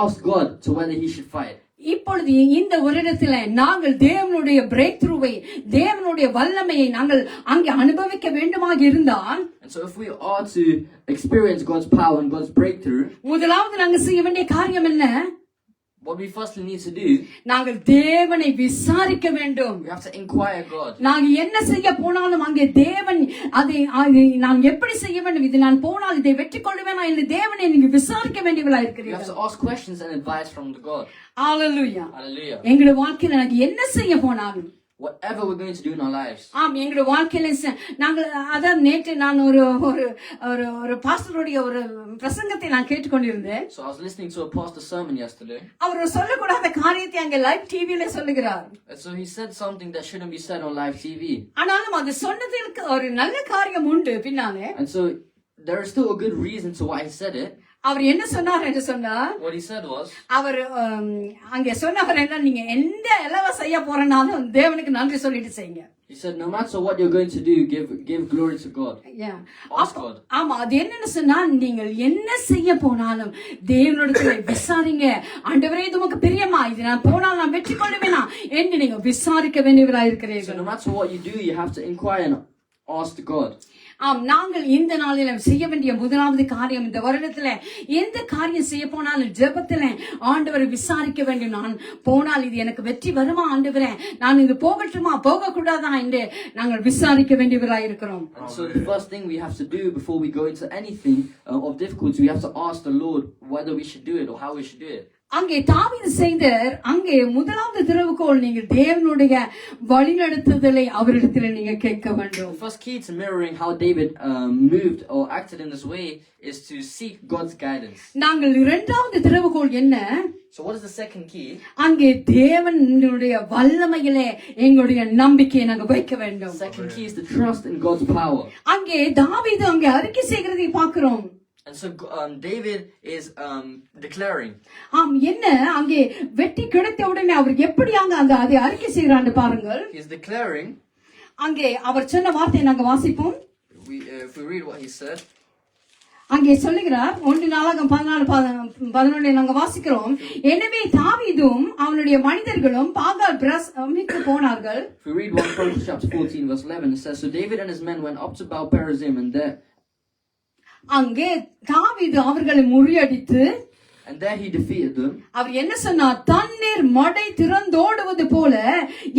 Speaker 3: asked God to whether he should fight.
Speaker 1: இப்பொழுது இந்த வருடத்துல நாங்கள் தேவனுடைய பிரேக் த்ரூவை, தேவனுடைய வல்லமையை நாங்கள் அங்கே அனுபவிக்க வேண்டுமாக இருந்தால்,
Speaker 3: and so if we are to experience God's power and God's breakthrough,
Speaker 1: முதலாவது நாங்கள் செய்ய வேண்டிய காரியம் என்ன?
Speaker 3: what we firstly need to do,
Speaker 1: நாங்கள் தேவனை விசாரிக்க வேண்டும்.
Speaker 3: we have to inquire God.
Speaker 1: நாங்க என்ன செய்ய போனாலும் அங்கே தேவன் அதை நான் எப்படி செய்ய வேண்டும், இது நான் போனால் இதை வெற்றி கொள்வேனா என்று தேவனை நீங்க விசாரிக்க வேண்டியவளா
Speaker 3: You have
Speaker 1: இருக்கிறீர்கள்.
Speaker 3: to ask questions and advice from the God.
Speaker 1: Hallelujah.
Speaker 3: Hallelujah.
Speaker 1: எங்களுடைய வாழ்க்கையில நாங்க என்ன செய்ய போனாலும்,
Speaker 3: whatever we're going to do in our lives,
Speaker 1: ஆம், எங்களுடைய வாழ்க்கையில நாங்கள் அதான் நேற்று நான் ஒரு பாஸ்டருடைய ஒரு பிரசங்கத்தை நான் கேட்டுக்கொண்டிருந்தேன்.
Speaker 3: So I was listening to a pastor's sermon yesterday.
Speaker 1: அவர் சொல்லக்கூடாத காரியத்தை அங்க லைவ் டிவில சொல்லுகிறார்.
Speaker 3: And so he said something that shouldn't be said on live TV.
Speaker 1: ஆனாலும் அது சொன்னதற்கு ஒரு நல்ல காரியம் உண்டு பின்னாலே.
Speaker 3: And so there is still a good reason to why he said it.
Speaker 1: அவர் என்ன சொன்னார் என்று சொன்னார்,
Speaker 3: What he said was,
Speaker 1: அவர் அங்கே சொன்னவர் என்ன, நீங்க எந்த அளவு செய்ய போறனாலும் தேவனுக்கு நன்றி சொல்லிட்டு செய்யுங்க.
Speaker 3: he said, no matter what you're going to do, give glory to God. Ask God.
Speaker 1: ஆமா, அது என்னன்னு சொன்னா, நீங்கள் என்ன செய்ய போனாலும் தேவனிடத்துல விசாரிங்க. ஆண்டவரே இது உமக்கு பிரியமா, இது நான் போனால் நான் வெற்றி கொள்வேனா என்று நீங்க விசாரிக்க வேண்டியவரா
Speaker 3: So
Speaker 1: இருக்கிறீர்கள்.
Speaker 3: no matter what you do, you have to inquire and ask God.
Speaker 1: ஆம், நாங்கள் இந்த நாளில செய்ய வேண்டிய முதலாவது காரியம், இந்த வருடத்துல எந்த காரியம் செய்ய போனாலும் ஜெபத்துல ஆண்டவரை விசாரிக்க வேண்டும். நான் போனால் இது எனக்கு வெற்றி வருமா ஆண்டவரே, நான் இது போகட்டுமா போக கூடாதா என்று நாங்கள் விசாரிக்க வேண்டியவராய் இருக்கிறோம்.
Speaker 3: So the first thing we have to do before we go into anything of difficulty, we have to ask the Lord whether we should do it or how we should do it.
Speaker 1: அங்கே தாவீது செய்த அங்கே முதலாவது திறவுகோல், நீங்கள் தேவனுடைய வழிநடத்துதலை அவரிடத்தில் நீங்க கேட்க வேண்டும்.
Speaker 3: The first key to mirroring how David moved or acted in this way is to seek God's guidance.
Speaker 1: நாங்கள் இரண்டாவது திறவுகோல் என்ன?
Speaker 3: So what is the second key?
Speaker 1: அங்கே தேவனுடைய வல்லமையிலே எங்களுடைய நம்பிக்கையை நாங்க வைக்க வேண்டும்.
Speaker 3: Second key is to trust in God's power.
Speaker 1: அங்கே தாவீது அங்கே அறிக்கை செய்கிறதை பார்க்கிறோம்.
Speaker 3: And so David is declaring.
Speaker 1: ஆம், என்ன அங்கே வெற்றி கிடைத்த உடனே அவர் எப்படி அங்க அதை அறிக்கை செய்கிறான்னு பாருங்கள்.
Speaker 3: He is declaring.
Speaker 1: அங்கே அவர் சொன்ன வார்த்தையை நாங்க வாசிப்போம்.
Speaker 3: If we read what he said.
Speaker 1: அங்கே சொல்லுகிறார், 1 நாளாகமம் 14:11 நாங்க வாசிக்கிறோம். எனவே தாவீதும் அவனுடைய மனிதர்களும் பாகால் பிரமிக்கு போனார்கள்.
Speaker 3: If we read 1 Chronicles chapter 14 verse 11, it says, so David and his men went up to Baal Perazim, and there
Speaker 1: அங்கே தாவீது அவர்களை முறியடித்து,
Speaker 3: and there he defeated them.
Speaker 1: அவர் என்ன சொன்னார், தண்ணீர் மடை திறந்தோடுவது போல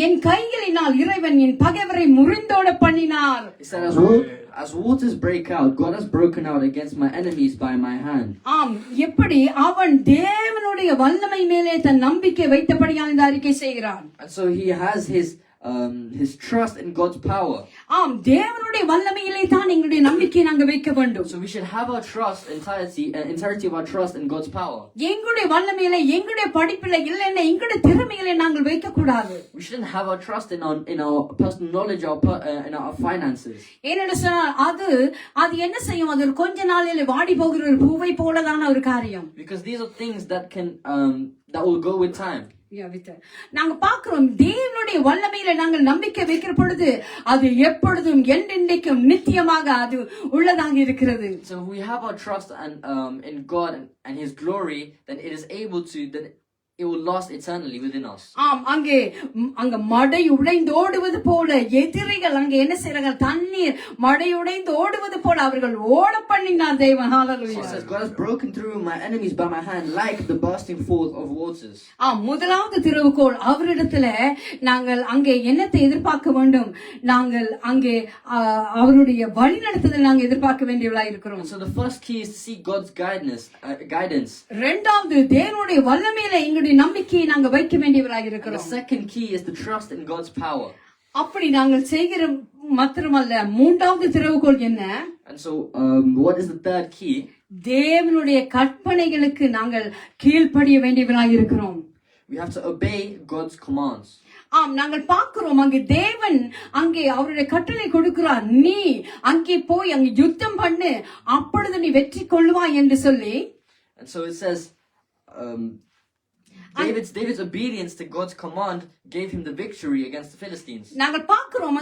Speaker 1: என் கைகளினால் இறைவன் என் பகைவரை முறிந்தோட பண்ணினார்.
Speaker 3: He said, as waters break out, God has broken out against my enemies by my hand.
Speaker 1: ஆம், எப்படி அவன் தேவனுடைய வல்லமை மேலே தன் நம்பிக்கை வைத்தபடியால் இந்த அறிக்கை செய்கிறான்.
Speaker 3: And so he has his trust in God's power.
Speaker 1: ஆம், தேவனுடைய வல்லமையிலே தான் எங்களுடைய நம்பிக்கையை நாங்க வைக்க வேண்டும்.
Speaker 3: So we should have our trust, entirety of our trust in God's power.
Speaker 1: எங்களுடைய வல்லமையிலே, எங்களுடைய படிப்பிலே இல்லைன்னா எங்களுடைய திறமையிலே நாங்கள் வைக்க கூடாது.
Speaker 3: We shouldn't have our trust in our personal knowledge or in our finances.
Speaker 1: ஏனென்று சொன்னால் அது என்ன செய்யும், அது ஒரு கொஞ்ச நாளிலே வாடி போகிற ஒரு பூவை போலதான ஒரு காரியம்.
Speaker 3: Because these are things that will go with time.
Speaker 1: நாங்க பார்க்கிறோம், தேவனுடைய வல்லமையில நாங்கள் நம்பிக்கை வைக்கிற பொழுது அது எப்பொழுதும் என்றென்றைக்கும் நித்தியமாக அது உள்ளதாக இருக்கிறது.
Speaker 3: So we have our trust in God and His glory, then it is able to, then it will last eternally within us.
Speaker 1: ஆம், அங்க மடை உடைந்து ஓடுவது போல எதிரிகள் அங்க என்ன செய்றாங்க, தண்ணீர் மடை உடைந்து ஓடுவது போல அவர்கள் ஓட பண்ணினார் தேவன். ஹalleluya.
Speaker 3: So God has broken through my enemies by my hand like the bursting forth of waters.
Speaker 1: ஆம், முதலாவது திறவுகோல் அவரிடத்துல நாங்கள் அங்கே என்னத்தை எதிர்பார்க்க வேண்டும், நாங்கள் அங்கே அவருடைய வழிநடத்துதலை நாங்கள் எதிர்பார்க்க வேண்டியவளா இருக்கிறோம்.
Speaker 3: So the first key is to seek God's guidance.
Speaker 1: இரண்டாவது தேவனுடைய வல்லமையில எங்களுடைய நம்பிக்கையை நாங்க வைக்க வேண்டியவராக இருக்கிறோம்.
Speaker 3: The second key is to trust in God's power.
Speaker 1: அப்படி நாங்கள் செய்கிற மாத்திரமல்ல, மூன்றாவது திறவுகோல் என்ன?
Speaker 3: And so what is the third key?
Speaker 1: தேவனுடைய கற்பனைகளுக்கு நாங்கள் கீழ்ப்படிய வேண்டியவராக இருக்கிறோம்.
Speaker 3: We have to obey God's commands.
Speaker 1: ஆம், நாங்கள் பார்க்கிறோம் அங்கே தேவன் அங்கே அவருடைய கட்டளை கொடுக்கிறார், நீ அங்கே போய் அங்கே யுத்தம் பண்ணு, அப்பொழுது நீ வெற்றி கொள்வாய் என்று சொல்லி.
Speaker 3: And so it says David's obedience to God's command gave him the victory against the Philistines.
Speaker 1: நாங்கள் பார்க்கிறோம்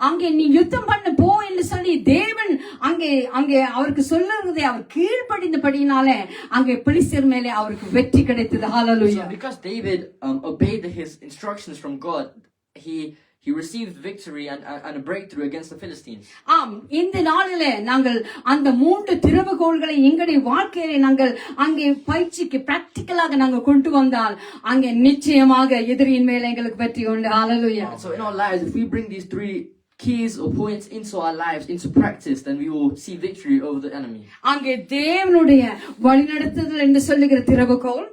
Speaker 1: அங்கே நீ யுத்தம் பண்ண போ என்று சொல்லி தேவன் அங்கே அவருக்கு சொல்லுறதை அவர் கீழ்ப்படிந்தபடியினாலே அங்கே பெலிஸ்தர் மேலே அவருக்கு வெற்றி கிடைத்தது. ஹalleluya.
Speaker 3: So because David obeyed his instructions from God, he received victory and a breakthrough against the Philistines.
Speaker 1: ஆம், இந்த நாளிலே நாங்கள் அந்த மூன்று திறவுகோல்களை எங்களுடைய வாழ்க்கையிலே நாங்கள் அங்கே பயிற்சிக்கு பிராக்டிகலாக நாங்கள் கொண்டு வந்தால் அங்கே நிச்சயமாக எதிரியின் மேலே எங்களுக்கு வெற்றி உண்டு. ஹalleluya.
Speaker 3: So in our lives, if we bring these three keys or points into our lives, into practice, then we will see victory over the enemy.
Speaker 1: அங்கே தேவனுடைய வழிநடத்துதல் என்று சொல்லுகிற திறவுகோல்,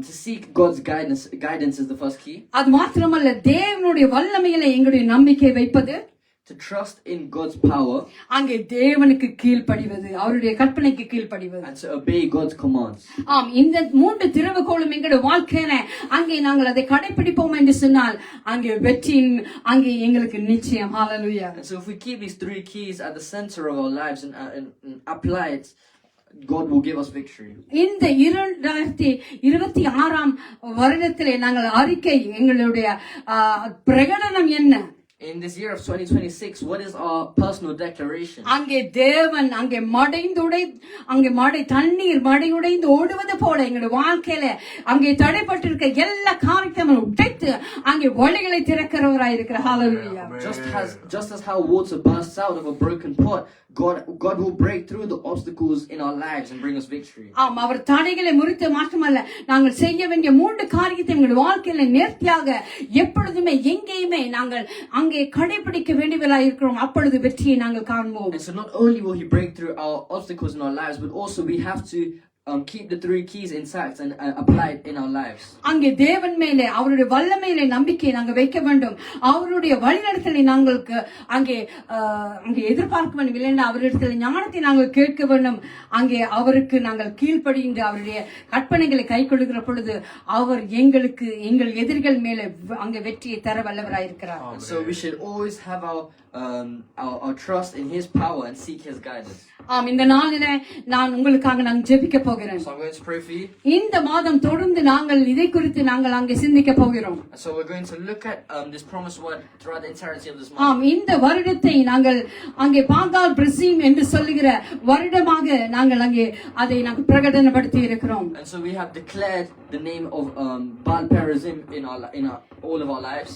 Speaker 3: to seek God's guidance is the first key.
Speaker 1: அது மாத்திரமல்ல, தேவனுடைய வல்லமையில எங்களுடைய நம்பிக்கை வைப்பது.
Speaker 3: to trust in God's power
Speaker 1: அங்கே தேவனுக்கு கீழ்ப்படிவது, அவருடைய கற்பனைக்கு கீழ்ப்படிவது.
Speaker 3: and to obey God's commands.
Speaker 1: ஆம், இந்த 3 திறவுகோலும் எங்களுடைய வாழ்க்கையில அங்கே நாங்கள் அதை கடைபிடிப்போம் என்று சொன்னால் அங்கே வெற்றியின் அங்கே எங்களுக்கு நிச்சயம். ஹalleluya.
Speaker 3: And so if we keep these 3 keys at the center of our lives and apply it, God will give us victory.
Speaker 1: இந்த 2026 வருடத்திலே நாங்கள் அறிக்கை எங்களுடைய பிரகடனம் என்ன?
Speaker 3: In this year of 2026, what is our personal declaration?
Speaker 1: அங்கே தேவன் அங்கே தண்ணீர் மடையுடைந்து ஓடுவது போல எங்களுடைய வாழ்க்கையில அங்கே தடைப்பட்டிருக்க எல்லா காரியத்தையும் உடைத்து அங்கே வழிகளை திறக்கிறவராய் இருக்கிற. ஹalleluya.
Speaker 3: Just as how water bursts out of a broken pot, God will break through the obstacles in our lives and bring us victory.
Speaker 1: ஆம், அவர் தடைகளை முறித்து மாற்றமல்ல, நாங்கள் செய்ய வேண்டிய 3 காரியத்தை எங்களுடைய வாழ்க்கையில நேர்த்தியாக எப்பொழுதுமே எங்கேயுமே நாங்கள் அங்கே கடைபிடிக்க வேண்டியவர்களாய் இருக்கிறோம். அப்பொழுது வெற்றியை நாங்கள் காண்போம்.
Speaker 3: And so not only will He break through our obstacles in our lives, but also we have to keep the 3 keys intact and apply it in our lives.
Speaker 1: அங்கே தேவன் மேலே அவருடைய வல்லமையிலே நம்பிக்கை நாங்கள் வைக்க வேண்டும். அவருடைய வழிநடத்தலை நாங்கள் அங்கே எதிர்பார்க்க வேண்டும். இல்லைன்னா அவரிடத்தில் ஞானத்தை நாங்கள் கேட்க வேண்டும். அங்கே அவருக்கு நாங்கள் கீழ்ப்படிந்து அவருடைய கற்பனைகளை கை கொள்ளுகிற பொழுது அவர் எங்கள் எதிரிகள் மேலே அங்கே வெற்றியை தர வல்லவராயிருக்கிறார்.
Speaker 3: So we should always have our trust in His power and seek His guidance.
Speaker 1: ஆம், இந்த நாளில நான் உங்களுக்காக நான் ஜெபிக்க போகிறேன்.
Speaker 3: So I'm going to pray for you.
Speaker 1: இந்த மாதம் தொடர்ந்து நாங்கள் இதை குறித்து நாங்கள் அங்கே சிந்திக்க போகிறோம்.
Speaker 3: So we're going to look at this promised word throughout the entirety of this month.
Speaker 1: ஆம், இந்த வருடத்தை நாங்கள் அங்கே பாகால் பிரசீம் என்று சொல்லுகிற வருடமாக நாங்கள் அங்கே அதை நாங்கள் பிரகடனப்படுத்தி இருக்கிறோம்.
Speaker 3: And so we have declared the name of Baal Perazim in all of our lives.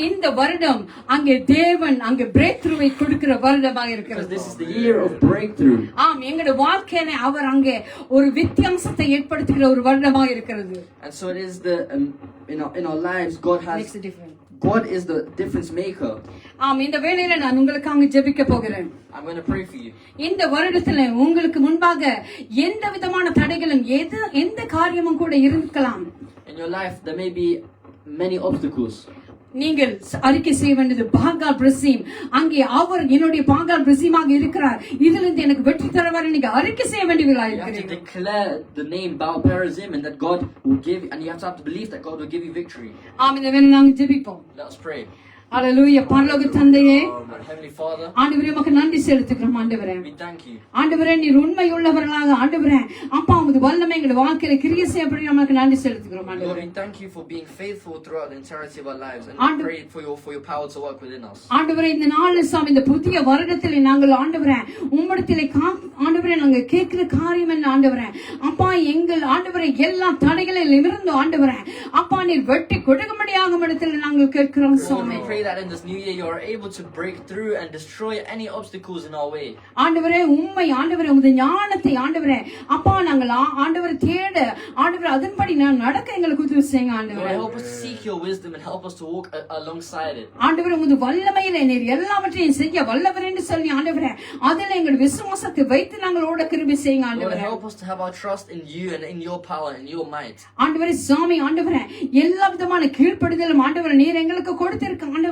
Speaker 1: இந்த வருடம் அங்கே தேவன் அங்கே பிரேக் த்ரூவை கொடுக்கிற வருடமாக இருக்கிறது.
Speaker 3: Because this is the year of breakthrough.
Speaker 1: ஆம், எங்களுடைய வாழ்க்கையில அவர் அங்கே ஒரு வித்தியாசத்தை ஏற்படுத்துகிற ஒரு வருடமாக இருக்கிறது.
Speaker 3: And so it is in our lives God is the difference maker.
Speaker 1: ஆம், இந்த வேளையில நான் உங்களுக்காக ஜெபிக்க போகிறேன்.
Speaker 3: I'm going to pray for you.
Speaker 1: இந்த வருடத்துல உங்களுக்கு முன்பாக எந்த விதமான தடைகளும் எந்த காரியமும் கூட இருக்கலாம்.
Speaker 3: In your life there may be many obstacles.
Speaker 1: நீங்கள் அறிக்கை செய்ய வேண்டியது பாகால் பிரசீம், அங்கே அவர் என்னுடைய பாகால் பிரசீமாக இருக்கிறார், இதிலிருந்து எனக்கு வெற்றி தருவார். நீங்க அறிக்கை செய்ய வேண்டியவர்களாக இருக்கிறீர்கள்.
Speaker 3: You have to declare the name Baal Perazim and that God will give, and you have to believe that God will give you victory.
Speaker 1: ஆம், இந்த வேளை நாங்கள் ஜெபிப்போம்.
Speaker 3: Let us pray.
Speaker 1: ஹalleluya. பரலோக தந்தையே,
Speaker 3: Our Heavenly Father,
Speaker 1: ஆண்டவரே உமக்கு நன்றி செலுத்துகிறோம். ஆண்டவரே
Speaker 3: we thank you.
Speaker 1: ஆண்டவரே நீர் உண்மையுள்ளவர்களாக ஆண்டவரே அப்பா உமது வல்லமை எங்கள் வாழ்க்கையில கிரியை செய்யப்படி நமக்கு நன்றி செலுத்துகிறோம்.
Speaker 3: Lord,
Speaker 1: ஆண்டவரே
Speaker 3: we thank you for being faithful throughout the entirety of our lives, and we pray for your power to work within us.
Speaker 1: ஆண்டவரே இந்த நாளில் சாமி இந்த புதிய வருடத்திலே நாங்கள் ஆண்டவரே உம்மிடத்திலே ஆண்டவரே நாங்கள் கேட்கிற காரியம் என்ன ஆண்டவரே அப்பா எங்கள் ஆண்டவரே எல்லா தடைகளில் இருந்து ஆண்டவரே அப்பா நீர் வெட்டி கொடுக்கும்படியாக இடத்தில் நாங்கள் கேட்கிறோம் சாமி.
Speaker 3: We pray that in this new year you are able to break through and destroy any obstacles in our way.
Speaker 1: ஆண்டவரே உம்மை ஆண்டவரே உம்முடைய ஞானத்தை ஆண்டவரே அப்பா நாங்கள் ஆண்டவரை தேட ஆண்டவரே அதன்படி நான் நடக்க எங்களுக்கு உதவி செய்யுங்க ஆண்டவரே.
Speaker 3: Help us to seek your wisdom and help us to walk alongside it.
Speaker 1: ஆண்டவரே உமது வல்லமையிலே நீர் எல்லாவற்றையும் செய்ய வல்லவர் என்று சொல்லி ஆண்டவரே அதில் எங்கள் விசுவாசத்தை வைத்து நாங்கள் ஓட கிருபை செய்யுங்க ஆண்டவரே.
Speaker 3: Help us to have our trust in you and in your power and your might.
Speaker 1: ஆண்டவரே சாமி ஆண்டவரே எல்லா விதமான கீழ்ப்படிதலும் ஆண்டவரே நீர் எங்களுக்கு கொடுத்திருக்க ஆண்டவரே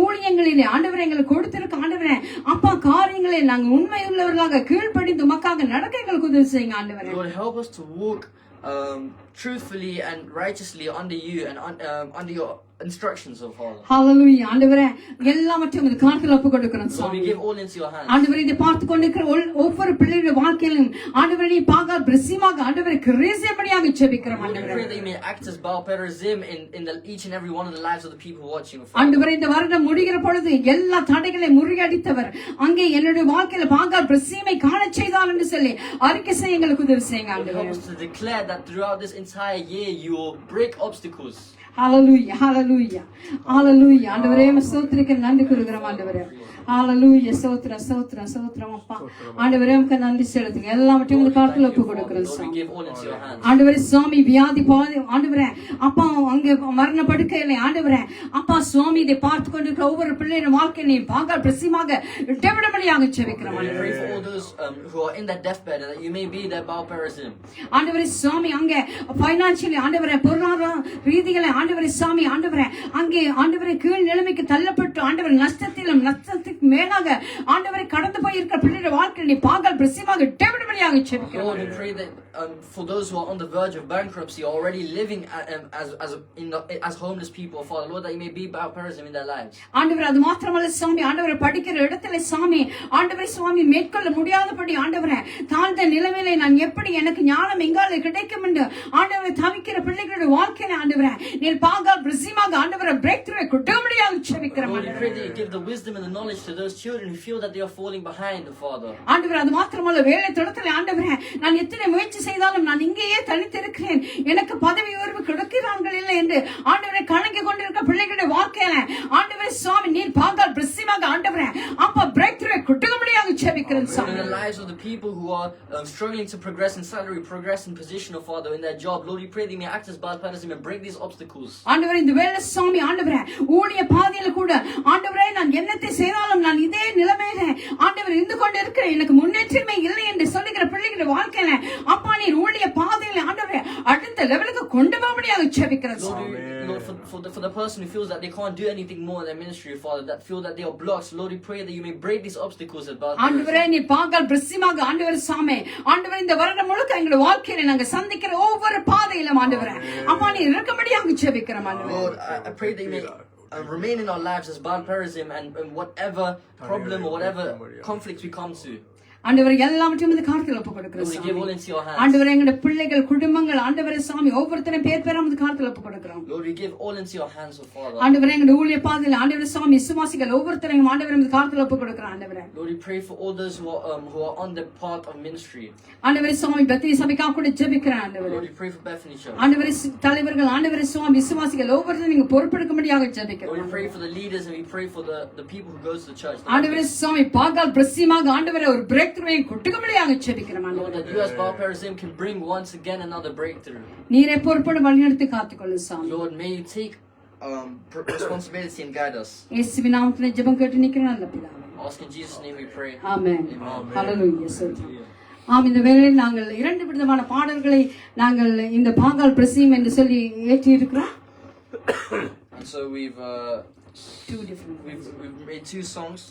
Speaker 1: ஊழியங்களிலே ஆண்டவரே எங்களுக்கு கொடுத்திருக்க ஆண்டவரே அப்பா காரியங்களில் நாங்கள் உண்மையுள்ளவர்களாக கீழ்ப்படிந்து உமக்காக நடக்க எங்களுக்கு உதவி செய்யுங்க ஆண்டவரே.
Speaker 3: Lord, help us to walk truthfully and righteously under you and under your instructions of Father.
Speaker 1: Hallelujah. ஆண்டவரே எல்லாவற்றையும் உமது கரத்தில் ஒப்புக் கொடுக்கிறோம்
Speaker 3: Lord,
Speaker 1: சாமி.
Speaker 3: we give all into your hands.
Speaker 1: ஆண்டவரே இதை பார்த்து கொண்டிருக்கிற ஒவ்வொரு பிள்ளைகளுடைய வாழ்க்கையிலும் ஆண்டவரே நீ பாகால் பிரசீமாக ஆண்டவரே கிரேசியபடியாக ஜெபிக்கிறோம்
Speaker 3: Lord, we
Speaker 1: ஆண்டவரே.
Speaker 3: pray that you may act as Baal Perazim in each and every one of the lives of the people watching.
Speaker 1: ஆண்டவரே இந்த வருடம் முடிகிற பொழுது எல்லா தடைகளை முறியடித்தவர் அங்கே என்னுடைய வாழ்க்கையில பாகால் பிரசீமை காண செய்தார் என்று சொல்லி அறிக்கை செய்ய எங்களுக்கு உதவி செய்யுங்க ஆண்டவரே.
Speaker 3: Help us to declare that throughout this entire year you will break obstacles.
Speaker 1: Hallelujah, hallelujah, hallelujah. ஆண்டவரே ஸ்தோத்திரிக்க நன்றி கூறுகிறோம் ஆண்டவரே. Hallelujah, ஸ்தோத்திரம் ஸ்தோத்திரம் ஸ்தோத்திரம் அப்பா. ஆண்டவரே உமக்கு நன்றி செலுத்துங்க. எல்லாவற்றையும் உங்க கரத்தில் ஒப்புக் கொடுக்கிறோம் சாமி. ஆண்டவரே சுவாமி வியாதி பாதி ஆண்டவரே அப்பா அங்கே மரண படுக்கையிலே ஆண்டவரே அப்பா சுவாமி இதை பார்த்து கொண்டிருக்கிற ஒவ்வொரு பிள்ளையின் வாழ்க்கையிலையும் பாகால் பிரசீமாக விடவிடபடியாக ஜெபிக்கிறோம்
Speaker 3: We
Speaker 1: ஆண்டவரே.
Speaker 3: pray for all those who are in that deathbed that you may be their Baal Perazim.
Speaker 1: ஆண்டவரே சுவாமி அங்கே பைனான்சியலி ஆண்டவரே பொருளாதார ரீதியில ஆண்டவரே சாமி ஆண்டவரே அங்கே ஆண்டவரே கீழ் நிலைமைக்கு தள்ளப்பட்டு ஆண்டவர் நஷ்டத்துக்கு மேலாக ஆண்டவரை கடந்து போயிருக்கிற பிள்ளைகளுடைய வாழ்க்கையை நீ பாகால் பிரசியமாக டேவிடும்படியாக ஜெபிக்கிறோம்.
Speaker 3: Lord, we pray that for those who are on the verge of bankruptcy, already living as homeless people, Father, Lord, that you may be baptism in their lives.
Speaker 1: ஆண்டவர் அது மாத்திரமல்ல சாமி ஆண்டவரை படிக்கிற இடத்துல சாமி ஆண்டவரை சுவாமி மேற்கொள்ள முடியாதபடி ஆண்டவரை தாழ்ந்த நிலைமையில நான் எப்படி எனக்கு ஞானம் எங்கால கிடைக்கும் என்று ஆண்டவரை தவிக்கிற பிள்ளைகளுடைய வாழ்க்கையில ஆண்டவரை நீர் பாகால் பிரசியமாக ஆண்டவரை பிரேக் த்ரூ கொடுக்கும்படியாக ஜெபிக்கிறோம்.
Speaker 3: Lord, we pray that you give the wisdom and the knowledge to those children who feel that they are falling behind, Father.
Speaker 1: ஆண்டவர் அது மாத்திரமல்ல வேலை தொடத்துல ஆண்டவரே நான் எத்தனை முயற்சி செய்தாலும் நான் இங்கேயே தனித்திருக்கிறேன் எனக்கு பதவி உயர்வு கொடுக்கிறார்கள் இல்லை என்று ஆண்டவரை கலங்கி கொண்டிருக்க பிள்ளைகளுடைய வாழ்க்கையில ஆண்டவரே சுவாமி நீர் பாகால் பிரசியமாக ஆண்டவரே அப்ப பிரேக் த்ரூ கொடுக்கும்படியாக ஜெபிக்கிறேன் சாமி.
Speaker 3: In the lives of the people who are struggling to progress in salary, progress in position, oh Father, in their job, Lord, we pray that you may act as baptism and break these obstacles.
Speaker 1: ஆண்டவரே இந்த வேலை சுவாமி ஆண்டவரே ஊழிய பாதையில கூட ஆண்டவரே நான் என்னத்தை செய்தாலும் நான் இதே நிலைமையில ஆண்டவர் இருந்து கொண்டு இருக்கிறேன் எனக்கு முன்னேற்றமே இல்லை என்று சொல்லுகிற பிள்ளைகளுடைய வாழ்க்கையில அப்பா நீர் ஊழிய பாதையில ஆண்டவரே அடுத்த லெவலுக்கு கொண்டு போகும்படியாக ஜெபிக்கிறேன்.
Speaker 3: Lord, for the person who feels that they can't do anything more in their ministry, Father, that feel that they are blocked, Lord, we pray that you may break these obstacles at baptism.
Speaker 1: ஆண்டவரே நீ பாகால் பிரசியமாக ஆண்டவரே சாமி ஆண்டவரே இந்த வருடம் முழுக்க எங்களுடைய வாழ்க்கையில நாங்க சந்திக்கிற ஒவ்வொரு பாதையிலும் ஆண்டவரே அப்பா நீ இருக்கும்படியாக ஜெபிக்கிறோம் ஆண்டவரே.
Speaker 3: Lord, I pray that you may remain in our lives as baptism and whatever problem or whatever conflicts we come to.
Speaker 1: ஆண்டவரே எல்லாவற்றையும் இந்த காலத்துல ஒப்பு கொடுக்கிறோம்
Speaker 3: We give all into your hands.
Speaker 1: ஆண்டவரே எங்களுடைய பிள்ளைகள் குடும்பங்கள் ஆண்டவரே சாமி ஒவ்வொருத்தரும் பேர் பேரா இந்த காலத்துல ஒப்பு கொடுக்கிறோம்.
Speaker 3: Lord, we give all into your hands, oh Father.
Speaker 1: ஆண்டவரே எங்களுடைய ஊழிய பாதையில ஆண்டவரே சாமி விசுவாசிகள் ஒவ்வொருத்தரையும் ஆண்டவரே இந்த காலத்துல ஒப்பு கொடுக்கிறோம் ஆண்டவரே.
Speaker 3: Lord, we pray for all those who are on the path of ministry.
Speaker 1: ஆண்டவரே சாமி பெத்னி சபைக்காக கூட ஜெபிக்கிறேன் ஆண்டவரே.
Speaker 3: Lord, we pray for Bethany Church.
Speaker 1: ஆண்டவரே தலைவர்கள் ஆண்டவரே சாமி விசுவாசிகள் ஒவ்வொருத்தரும் நீங்க பொறுப்பெடுக்கும்படியாக ஜெபிக்கிறோம்.
Speaker 3: Lord, we pray for the leaders and we pray for the people who goes to the church.
Speaker 1: ஆண்டவரே சாமி பாகால் பிரசியமாக ஆண்டவரே ஒரு பிரேக் த்ரூவை கொடுக்கும்படியாக ஜெபிக்கிறோம்
Speaker 3: Lord,
Speaker 1: ஆண்டவரே.
Speaker 3: that you as baptism can bring once again another breakthrough.
Speaker 1: நீரே பொறுப்போடு வழிநடத்தி காத்துக்கொள்ளும் சாமி.
Speaker 3: Lord, may you take responsibility and guide us.
Speaker 1: இயேசுவின் நாமத்திலே ஜெபம் கேட்டு நிக்கிறேன் நல்ல பிதாவே.
Speaker 3: Ask in Jesus' name we pray.
Speaker 1: Amen.
Speaker 3: Amen.
Speaker 1: ஹல்லேலூயா ஸ்தோத்திரம். ஆம் இந்த வேளையில் நாங்கள் இரண்டு விதமான பாடல்களை நாங்கள் இந்த பாகால் பிரசியம் என்று சொல்லி ஏற்றி இருக்கிறோம்.
Speaker 3: And so we've made two songs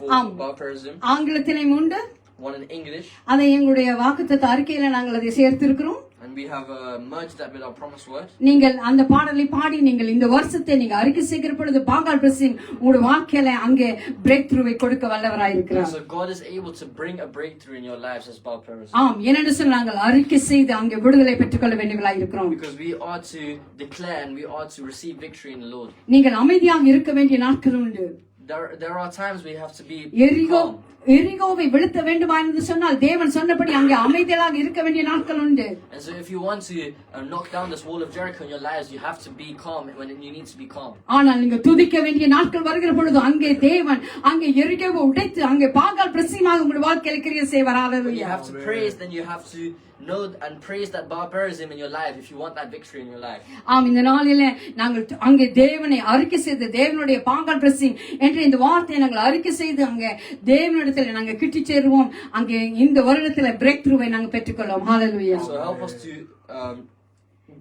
Speaker 3: for baptism.
Speaker 1: ஆங்கிலத்திலும் உண்டு,
Speaker 3: one in English.
Speaker 1: அதை எங்களுடைய வாக்குத்தத்த அறிக்கையில நாங்கள் அதை சேர்த்திருக்கிறோம்.
Speaker 3: And we have merged that with our promise word.
Speaker 1: நீங்கள் அந்த பாடலை பாடி நீங்கள் இந்த வருஷத்தை நீங்க அறிக்கை செய்கிற பொழுது பாகால் பிரசியம் உங்களுடைய வாழ்க்கையில அங்கே பிரேக் த்ரூவை கொடுக்க வல்லவராய் இருக்கிறார்.
Speaker 3: So God is able to bring a breakthrough in your lives as baptism.
Speaker 1: ஆம் ஏனென்று சொன்னால் நாங்கள் அறிக்கை செய்து அங்கே விடுதலை பெற்றுக்கொள்ள வேண்டியவர்களாய் இருக்கிறோம்.
Speaker 3: Because we are to declare and we are to receive victory in the Lord.
Speaker 1: நீங்கள் அமைதியாக இருக்க வேண்டிய நாட்கள் உண்டு.
Speaker 3: There are times we have to be calm.
Speaker 1: எரிகோவை வீழ்த்த வேண்டுமா என்று சொன்னால் தேவன் சொன்னபடி அங்கே அமைதியாக இருக்க வேண்டிய நாட்கள் உண்டு.
Speaker 3: And so if you want to knock down this wall of Jericho in your lives, you have to be calm when you need to be calm.
Speaker 1: ஆனால் நீங்க துதிக்க வேண்டிய நாட்கள் வருகிற பொழுது அங்கே தேவன் அங்கே எரிகோவை உடைத்து அங்கே பாகால் பிரசியமாக உங்களுடைய வாழ்க்கையில் கிரியை செய்வார்.
Speaker 3: When you have to praise, then you have to know and praise that baptism in your life if you want that victory in your life.
Speaker 1: ஆம் இந்த நாளிலே நாங்கள் அங்கே தேவனை அறிக்கை செய்து தேவனுடைய பாகால் பிரசியம் என்ற இந்த வார்த்தையை நாங்கள் அறிக்கை செய்து அங்கே தேவனிடத்தில் நாங்கள் கிட்டி சேருவோம். அங்கே இந்த வருடத்தில் பிரேக் த்ரூவை நாங்கள் பெற்றுக்கொள்வோம். ஹல்லேலூயா.
Speaker 3: So help us to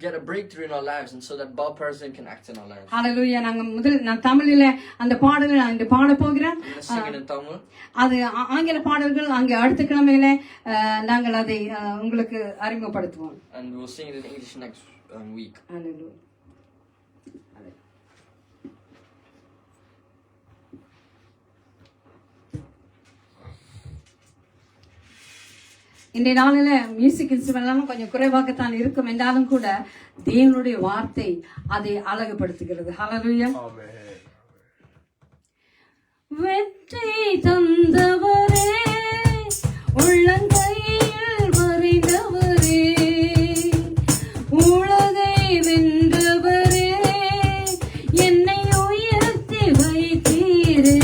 Speaker 3: get a breakthrough in our lives and so that baptism can act in our lives.
Speaker 1: ஹல்லேலூயா. நான் தமிழில அந்த பாடலை நான் இந்த பாட போகிறேன்.
Speaker 3: Let's sing it in Tamil.
Speaker 1: அது ஆங்கில பாடல்கள் அங்கே அடுத்த கிழமையில நாங்கள் அதை உங்களுக்கு அறிமுகப்படுத்துவோம்.
Speaker 3: And we will sing it in English next week.
Speaker 1: ஹல்லேலூயா. இன்றைய நாளில மியூசிக் இன்ஸ்ட்ருமெண்ட் கொஞ்சம் குறைவாகத்தான் இருக்கும் என்றாலும் கூட தேவனுடைய வார்த்தை அதை அழகுபடுத்துகிறது. ஹல்லேலூயா. வெற்றி தந்தவரே உள்ளங்கையில் வரைந்தவரே உலகை வென்றவரே என்னை உயர்த்தி வைத்தீரே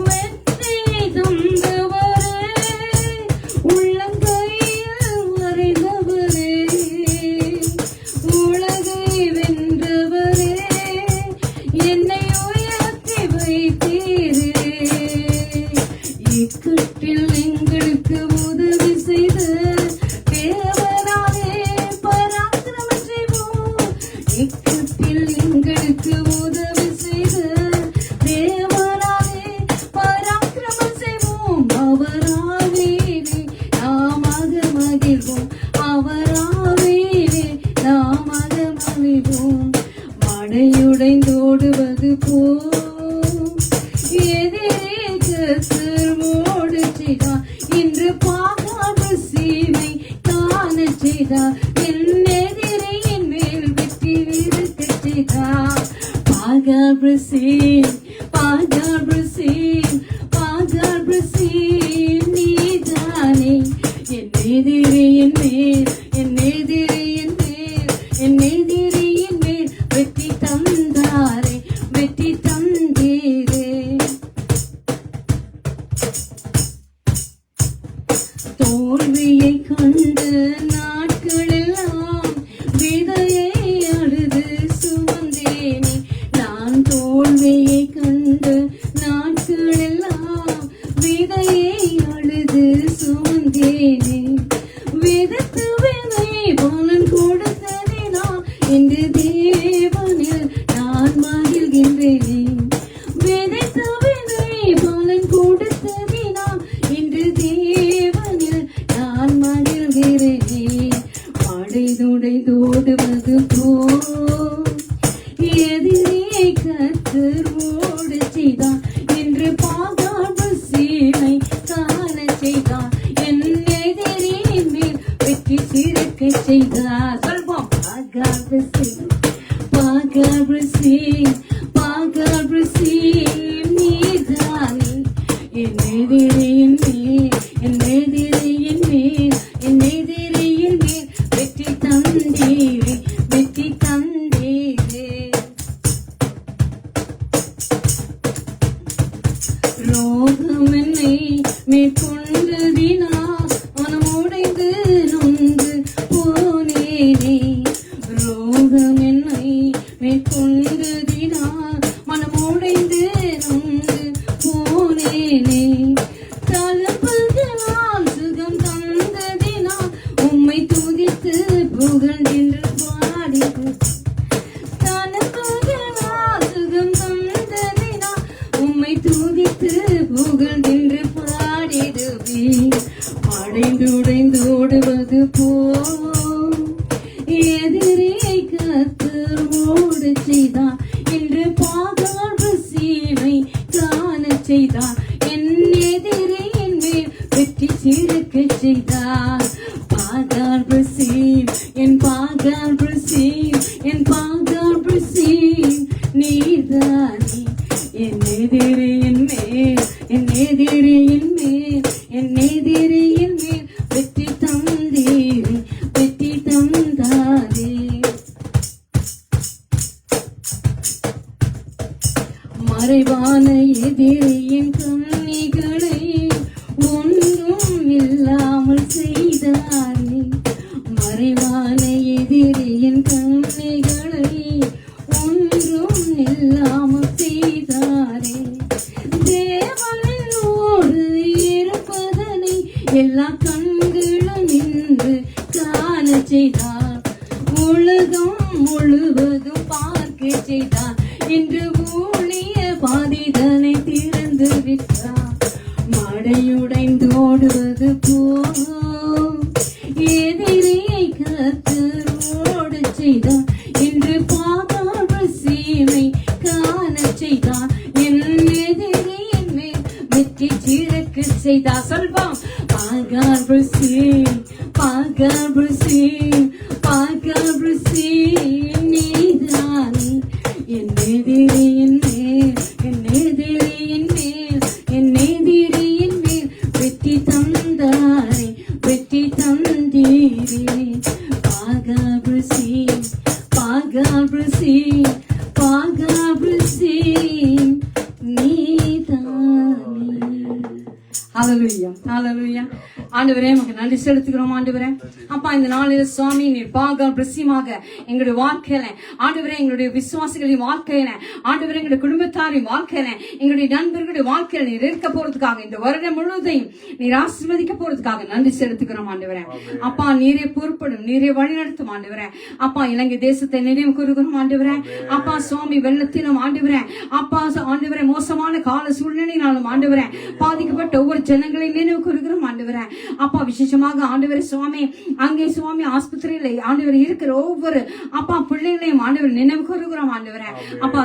Speaker 1: வெற்றி தந்தவரே உள்ளங்கையில் வரைந்தவரே உலகை வென்றவரே என்னை உயர்த்தி வைத்தீரே போ எதிரே கர்த்தர் ஓடு செய்தார் இன்று பாகாத சீமை காண செய்தார் என் எதிரே என் மேல் வெற்றி இருக்க செய்தார் பாகாபிரசீம் பாகாபிரசீம் பாகாபிரசீம் நீதானே என் எதிரே என் மேல் என் எதிரே என் மேல் என் எதிரே என் மேல் வெற்றி தந்தாரே வெற்றி தந்தீரே தோல்வியை கண்டு நாட்களெல்லாம் விதையை அழுது சுமந்தேனே நான் தோல்வியை கண்டு நாட்களெல்லாம் விதையை அழுது சுமந்தேனே விதத்து விதை பலன் கொடுத்ததினா என்று தேவனில் நான் மகிழ்கின்றேனே விதைத்த விதை பலன் கொடுத்ததினா என்று தேவனில் நான் மகிழ்கிறேனே மழை துடைதோடுவது போ எதிரே கர்த்தர் ஓடு செய்தார் என்று பாகாத சீமை காண செய்தார் என் எதிரே மேல் வெற்றி சிறக்க செய்தார் சொல்வோம் பாகாபிரசீம் பாகாபிரசீம் பாகாபிரசீம் நீதானே என் எதிரே என் மேல் என் எதிரே என் மேல் என் எதிரே என் மேல் வெற்றி தந்தீரே வெற்றி தந்தீரே ரோகம் என்னை மேற்கொண்டதினா மனமுடைந்து நொந்து போனேனே ரோகம் என்னை மேற்கொண்டதினா மனமுடைந்து நொந்து போனேனே தளபதினால் சுகம் தந்ததினா உம்மை துதித்து புகழ்கின்ற பாடிது தனப்பகனால் சுகம் தந்ததினா உம்மை துதித்து புகழ்கின்ற பாடிடுவே அடைந்துடைந்தோடுவது போ எதிரே கர்த்தர் ஓடு செய்தார் என்று பாகாத சீமை காண செய்தார் என் எதிரே என் மேல் வெற்றி சிறக்க செய்தார் பாகாபிரசீம் என் பாகாபிரசீம் என் பாகாபிரசீம் நீதானே என் எதிரே என் மேல் என் எதிரே என் மேல் என் எதிரே என் மேல் வெற்றி தந்தீரே வெற்றி தந்தாரே மறைவான எதிரே என் கண்ணிகளை ஒன்றும் இல்லாமல் செய்தாரே மறைவான எதிரே என் கண்ணிகளை ஒன்றும் இல்லாமல் செய்தாரே தேவனோடு இருப்பதனை எல்லா கண்களும் நின்று காண செய்தார் உலகம் முழுவதும் பார்க்க செய்தார் இன்று ஊழிய பாதிதனை திறந்து விட்டார் மழையுடைந்தோடுவது போ எதிரே கர்த்தர் ஓடு செய்தார் இன்று பாகாத சீமை காண செய்தார் என் எதிரே என் மேல் வெற்றி சிறக்க செய்தார் சொல்வோம் பாகாபிரசீம் பாகாபிரசீம் பாகாபிரசீம் நீதானே என் எதிரே என் மேல் என் எதிரே என் மேல் என் எதிரே என் மேல் வெற்றி தந்தாரே வெற்றி தந்தீரே பாகாபிரசீம் பாகாபிரசீம் பாகாபிரசீம் நீதானே ஹல்லேலூயா ஹல்லேலூயா ஆண்டவரே உமக்கு நன்றி செலுத்துகிறோம் ஆண்டவரே அப்பா இந்த நாளில் சுவாமி நீர் பாகாபிரசீமாக எங்களுடைய வாழ்க்கையில ஆண்டவரே எங்களுடைய விசுவாசிகளின் வாழ்க்கையில ஆண்டவரே எங்களுடைய குடும்பத்தாரின் வாழ்க்கையில எங்களுடைய நண்பர்களுடைய வாழ்க்கையில நீர் இருக்க போறதுக்காக இந்த வருடம் முழுவதையும் நீர் ஆசீர்வதிக்க போறதுக்காக நன்றி செலுத்துகிறோம் ஆண்டவரே அப்பா நீரே பொறுப்படும் நீரே வழிநடத்தும் ஆண்டவரே அப்பா இலங்கை தேசத்தை நினைவு கூறுகிறோம் ஆண்டவரே அப்பா சுவாமி வெள்ளத்திலும் ஆண்டவரே அப்பா ஆண்டவரே மோசமான கால சூழ்நிலையினாலும் ஆண்டவரே பாதிக்கப்பட்ட ஒவ்வொரு ஜனங்களையும் நினைவு கூறுகிறோம் ஆண்டவரே. அப்பா விசேஷமாக ஆண்டவரே சுவாமி அங்கே சுவாமி ஆஸ்பத்திரியில ஆண்டவர் இருக்கிற ஒவ்வொரு அப்பா பிள்ளைகளையும் ஆண்டவர் நினைவு கூறுகிறோம் ஆண்டவரே. அப்பா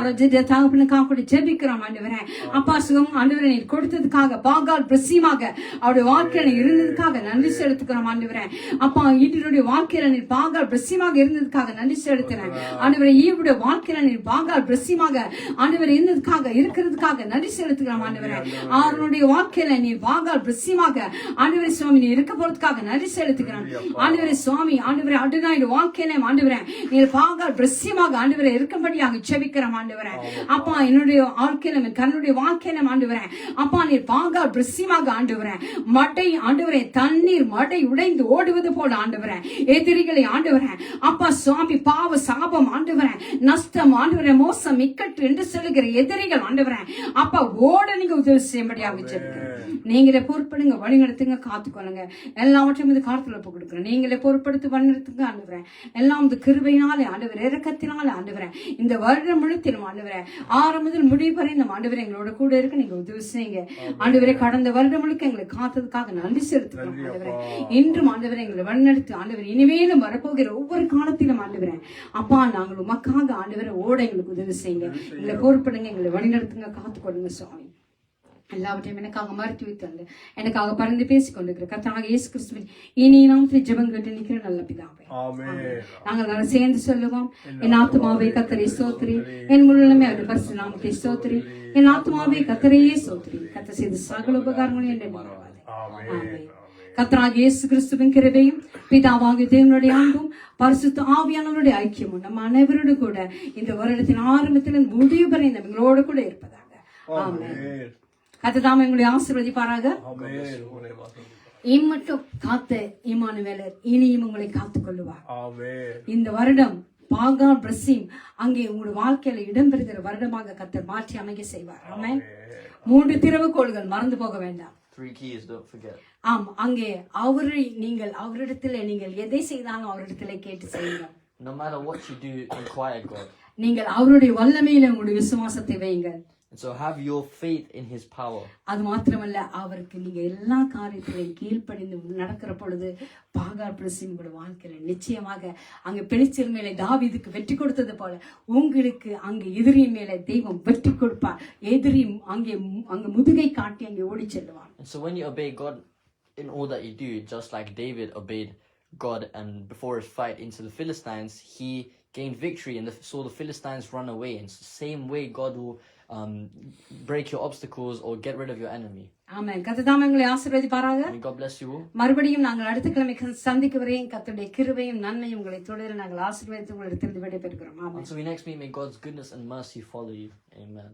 Speaker 1: தகப்பனுக்காக கூட ஜெபிக்கிறோம் ஆண்டவரே. அப்பா சுகம் ஆண்டவரை நீர் கொடுத்ததுக்காக பாகால் பிரசியமாக அவருடைய வாழ்க்கையில இருந்ததுக்காக நன்றி செலுத்துக்கிறோம் ஆண்டவரே. அப்பா ஈட்டினுடைய வாழ்க்கையில நீர் பாகால் பிரசியமாக இருந்ததுக்காக நன்றி செலுத்துறேன் ஆண்டவரே. ஈவுடைய வாழ்க்கையில நீர் பாகால் பிரசியமாக ஆண்டவரை இருந்ததுக்காக இருக்கிறதுக்காக நன்றி செலுத்துகிறோம் ஆண்டவரே. அவருடைய வாழ்க்கையில நீர் பாகால் பிரசியமாக ஆண்டவரே சுவாமி நீ இருக்க போறதுக்காக நன்றி செலுத்துகிறோம் ஆண்டவரே சுவாமி. ஆண்டவரே அடுநாயுடைய வாழ்க்கையில ஆண்டவரே நீர் பாகால் பிரசியமாக ஆண்டவரை இருக்கும்படியாக ஜெபிக்கிறோம் ஆண்டவரே. அப்பா என்னுடைய வாழ்க்கையில கண்ணுடைய வாழ்க்கையில ஆண்டவரே அப்பா நீர் பாகால் பிரசியமாக ஆண்டவரே மடை ஆண்டவரே தண்ணீர் மடை உடைந்து ஓடுவது போல ஆண்டவரே எதிரிகளை ஆண்டவரே அப்பா சுவாமி பாவ சாபம் ஆண்டவரே நஷ்டம் ஆண்டவரே மோசம் இக்கட்டு என்று சொல்லுகிற எதிரிகள் ஆண்டவரே அப்பா ஓட நீங்க உதவி செய்யும்படியாக ஜெபிக்கிறேன். நீங்களே பொறுப்படுங்க, வழி நடத்துங்க, காத்துக்கொள்ளுங்க. எல்லாவற்றையும் இது காலத்துல ஒப்பு கொடுக்குறேன். நீங்களே பொறுப்படுத்தி வழி நடத்துங்க ஆண்டவரே. எல்லாம் இந்த கிருபையினாலே ஆண்டவர் இரக்கத்தினாலே ஆண்டவரே இந்த வருடம் முழுத்திலும் ஆண்டவரே ஆரம்பம் முதல் முடிவு வரை இந்த ஆண்டவரே எங்களோட கூட இருக்க நீங்க உதவி செய்யுங்க ஆண்டவரே. கடந்த வருடம் முழுக்க எங்களை காத்ததுக்காக நன்றி செலுத்துகிறோம் ஆண்டவரே. இன்றும் ஆண்டவரே எங்களை வழிநடத்து ஆண்டவர். இனிமேலும் வரப்போகிற ஒவ்வொரு காலத்திலும் ஆண்டவரே அப்பா நாங்கள் உமக்காக ஆண்டவரை ஓட எங்களுக்கு உதவி செய்யுங்க. எங்களை பொறுப்படுங்க, எங்களை வழிநடத்துங்க, காத்துக்கொள்ளுங்க சுவாமி. எல்லாவற்றையும் எனக்காக மறுத்து வைத்து எனக்காக பறந்து பேசிக் கொண்டிருக்கிற கர்த்தராகிய இயேசு கிறிஸ்துவின் இனி நாமத்தில் ஜெபம் கேட்டு நிற்கிற நல்ல பிதாவே நாங்கள் சேர்ந்து சொல்லுவோம். என் ஆத்துமாவே கர்த்தரை ஸ்தோத்திரி, என் முழுமே அவருடைய பரிசுத்த நாமத்தை ஸ்தோத்திரி. என் ஆத்துமாவே கர்த்தரையே ஸ்தோத்திரி, கர்த்தர் செய்த சகல உபகாரங்களும் என்னை மறவாதே. ஆமென். கர்த்தராகிய இயேசு கிறிஸ்துவின் கிருபையும் பிதாவாகிய தேவனுடைய அன்பும் பரிசுத்த ஆவியானவருடைய ஐக்கியமும் நம்ம அனைவரோடு கூட இந்த வருடத்தின் ஆரம்பத்தில் முடிவு வரை நம்மளோட கூட இருப்பதாக. ஆமென். கர்த்தர் எங்களுடைய ஆசீர்வதிப்பாராக. இம்மட்டும் காத்த இம்மானுவேலர் இனியும் உங்களை காத்துக் கொள்ளுவார். இந்த வருடம் பாகால் பிரசீம் அங்கே உங்களுடைய வாழ்க்கையில இடம்பெறுகிற வருடமாக கர்த்தர் மாற்றி அமைக்க செய்வார். ஆமென். 3 திறவுகோல்கள் மறந்து போக வேண்டாம்.
Speaker 3: 3 keys, don't forget.
Speaker 1: ஆம், அங்கே அவரிடத்திலே நீங்கள் எதை செய்தாலும் அவரிடத்திலே கேட்டு செய்யுங்கள்.
Speaker 3: No matter what you do, inquire God.
Speaker 1: நீங்கள் அவருடைய வல்லமையில உங்களுடைய விசுவாசத்தை வையுங்கள்.
Speaker 3: And so have your faith in his power.
Speaker 1: அது மாத்திரமல்ல அவருக்கு நீங்க எல்லா காரியத்திலையும் கீழ்ப்படிந்து நடக்கிற பொழுது பாகால் பிரசீம் உங்களுடைய வாழ்க்கையில நிச்சயமாக அங்க பெலிஸ்தர் மேலே தாவீதுக்கு வெற்றி கொடுத்தது போல உங்களுக்கு அங்க எதிரியின் மேலே தெய்வம் வெற்றி கொடுப்பார். எதிரி அங்க முதுகை காட்டி அங்கே ஓடி செல்லுவான்.
Speaker 3: And so when you obey God in all that you do, just like David obeyed God, and before his fight into the Philistines, he gained victory and saw the Philistines run away. And it's the same way God will break your obstacles or get rid of your enemy.
Speaker 1: ஆமென். கர்த்தர் உங்களை ஆசீர்வதிப்பாராக.
Speaker 3: May God bless you all.
Speaker 1: மறுபடியும் நாங்கள் அடுத்த கிழமை சந்திக்க வரையும் கர்த்தருடைய கிருபையும் நன்மையும் உங்களை தொடர நாங்கள் ஆசீர்வதித்து உங்களிடத்திலிருந்து விடைபெறுகிறோம். ஆமென்.
Speaker 3: Until we next meet, may God's goodness and mercy follow you. Amen.